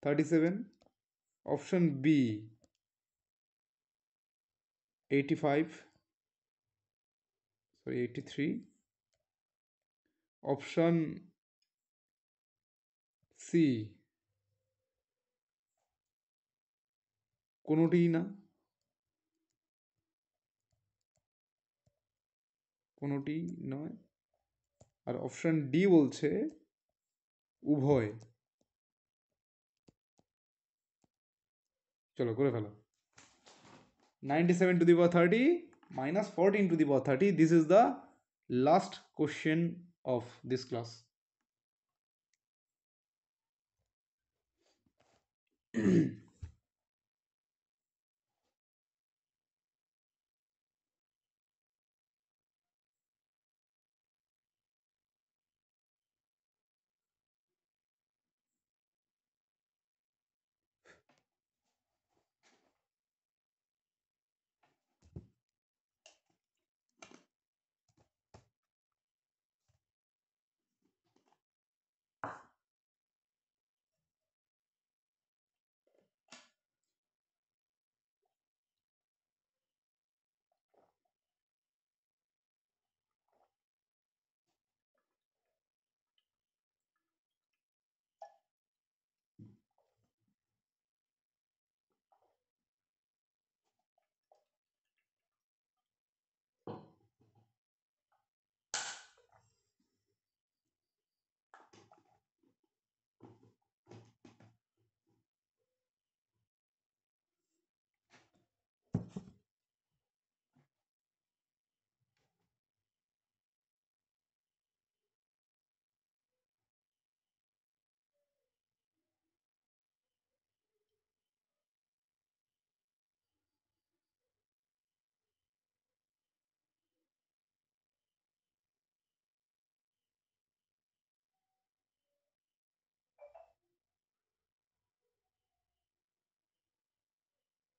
Speaker 1: 37, option B 83, option C কোনোটিই না, কোনোটি নয়, আর অপশান ডি বলছে উভয়। চলো করে ফেলো। 97 - 14 this is the last question of this class.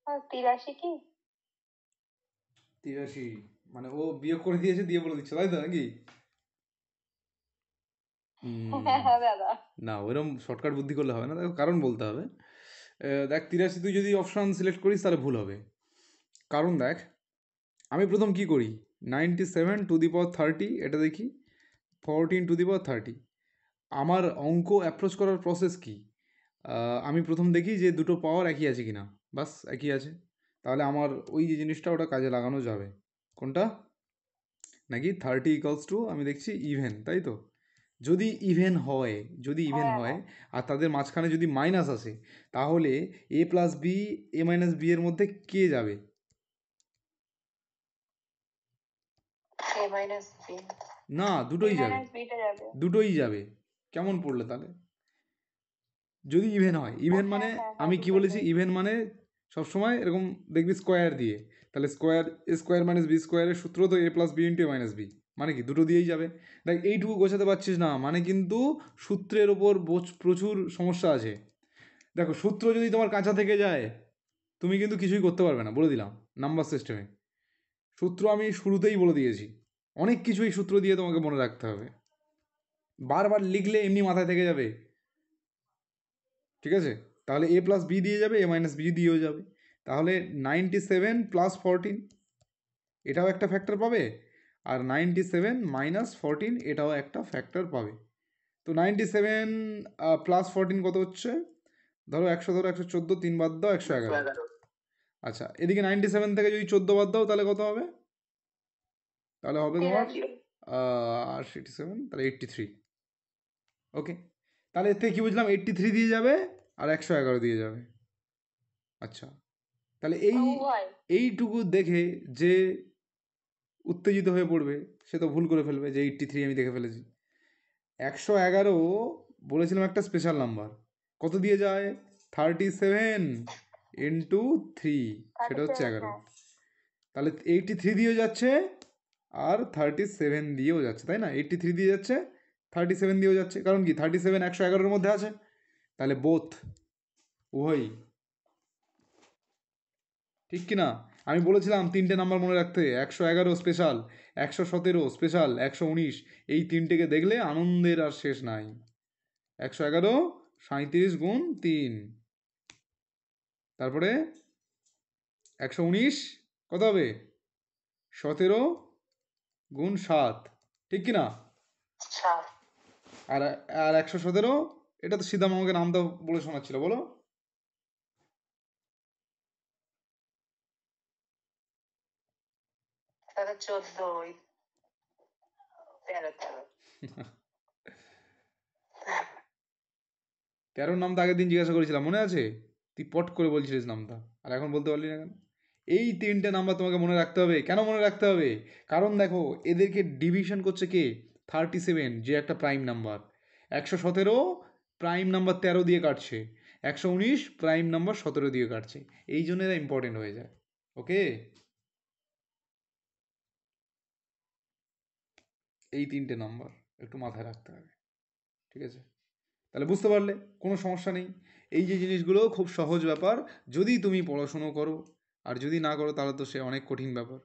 Speaker 4: আর 83 কি?
Speaker 1: 83 মানে ও বিয়োগ করে দিয়েছে দিয়ে বলে দিচ্ছে, তাই তো নাকি?
Speaker 4: হ্যাঁ দাদা।
Speaker 1: না, ওইরকম শর্টকাট বুদ্ধি করলে হবে না, দেখো কারণ বলতে হবে। দেখ 83 তুই যদি অপশান সিলেক্ট করিস তাহলে ভুল হবে। কারণ দেখ, আমি প্রথম কি করি, 97 এটা দেখি, 14 আমার অঙ্ক অ্যাপ্রোচ করার প্রসেস কি, আমি প্রথম দেখি যে দুটো পাওয়ার একই আছে কিনা, বাস একই আছে, তাহলে আমার ওই যে জিনিসটা ওটা কাজে লাগানো যাবে। কোনটা? নাকি 30 আমি দেখছি ইভেন, তাই তো? যদি ইভেন হয়, যদি ইভেন
Speaker 4: হ্যাঁ
Speaker 1: হয়
Speaker 4: হ্যাঁ,
Speaker 1: আর তাদের মাঝখানে যদি মাইনাস আসে, তাহলে এ plus b a minus b এর মধ্যে কে যাবে?
Speaker 3: a minus b।
Speaker 1: না,
Speaker 4: বি
Speaker 1: দুটোই যাবে,
Speaker 4: মাইনাস বিটা যাবে।
Speaker 1: দুটোই যাবে। কেমন পড়লে তাহলে? যদি ইভেন হয়, ইভেন মানে
Speaker 4: হ্যাঁ হ্যাঁ হ্যাঁ,
Speaker 1: আমি কি
Speaker 4: দুটোই
Speaker 1: বলেছি,
Speaker 4: যাবে।
Speaker 1: ইভেন মানে সবসময় এরকম দেখবি স্কোয়ার দিয়ে, তাহলে square a square minus B স্কোয়ারের সূত্র তো এ plus B into A minus B, মানে কি দুটো দিয়েই যাবে। দেখ এইটুকু গোছাতে পারছিস না মানে কিন্তু সূত্রের ওপর প্রচুর সমস্যা আছে। দেখো সূত্র যদি তোমার কাঁচা থেকে যায় তুমি কিন্তু কিছুই করতে পারবে না, বলে দিলাম। নাম্বার সিস্টেমে সূত্র আমি শুরুতেই বলে দিয়েছি, অনেক কিছুই সূত্র দিয়ে তোমাকে মনে রাখতে হবে, বারবার লিখলে এমনি মাথায় থেকে যাবে, ঠিক আছে? তাহলে এ প্লাস বি দিয়ে যাবে, এ মাইনাস বি দিয়েও যাবে। তাহলে 97 প্লাস 14 এটাও একটা ফ্যাক্টর পাবে, আর 97 মাইনাস 14 এটাও একটা ফ্যাক্টর পাবে। তো 97 প্লাস 14 কত হচ্ছে? ধরো 100, ধরো 114, 3 বাদ দাও, 111। আচ্ছা, এদিকে 97 থেকে যদি 14 বাদ দাও তাহলে কত হবে? তাহলে হবে তোমার 87, তাহলে 83। ওকে, তাহলে এর থেকে কী বুঝলাম? 83 দিয়ে যাবে আর 111 দিয়ে যাবে। আচ্ছা, তাহলে এইটুকু দেখে যে উত্তেজিত হয়ে পড়বে সে তো ভুল করে ফেলবে যে 83 আমি দেখে ফেলেছি। 111 বলেছিলাম একটা স্পেশাল নাম্বার, কত দিয়ে যায়? 37 ইন্টু 3, সেটা হচ্ছে 11। তাহলে 83 দিয়েও যাচ্ছে আর 37 দিয়েও যাচ্ছে, তাই না? 83 দিয়ে যাচ্ছে, 37 দিয়েও যাচ্ছে, কারণ কি 37 111-এর মধ্যে আছে, তাহলে বোথ, উভয়ই ঠিক কি না? আমি বলেছিলাম 3টে নাম্বার মনে রাখতে, 111 স্পেশাল, 117 স্পেশাল, 119, এই 3টেকে দেখলে আনন্দের আর শেষ নাই। 111 37 গুণ 3, তারপরে 119 কত হবে? 17 গুণ 7, ঠিক কি না? আর আর 117, এটা তো সিধা আমাকে নামটা বলে শোনাচ্ছিল, বলো।
Speaker 3: তাহলে 14, 13।
Speaker 1: 13 নামটা আগের দিন জিজ্ঞাসা করেছিলাম, মনে আছে? তুই পট করে বলছিলিস নামটা, আর এখন বলতে পারলি না কেন? এই 3টে নাম্বার তোমাকে মনে রাখতে হবে। কেন মনে রাখতে হবে? কারণ দেখো, এদেরকে ডিভিশন করছে কে? 37, যে একটা প্রাইম নাম্বার। 117 প্রাইম নাম্বার 13 দিয়ে কাটছে, 119 প্রাইম নাম্বার 17 দিয়ে কাটছে, এই জন্য এরা ইম্পর্টেন্ট হয়ে যায়। ওকে, এই 3টে নাম্বার একটু মাথায় রাখতে হবে, ঠিক আছে? তাহলে বুঝতে পারলে, কোনো সমস্যা নেই। এই যে জিনিসগুলো খুব সহজ ব্যাপার যদি তুমি পড়াশুনো করো, আর যদি না করো তাহলে তো সে অনেক কঠিন ব্যাপার।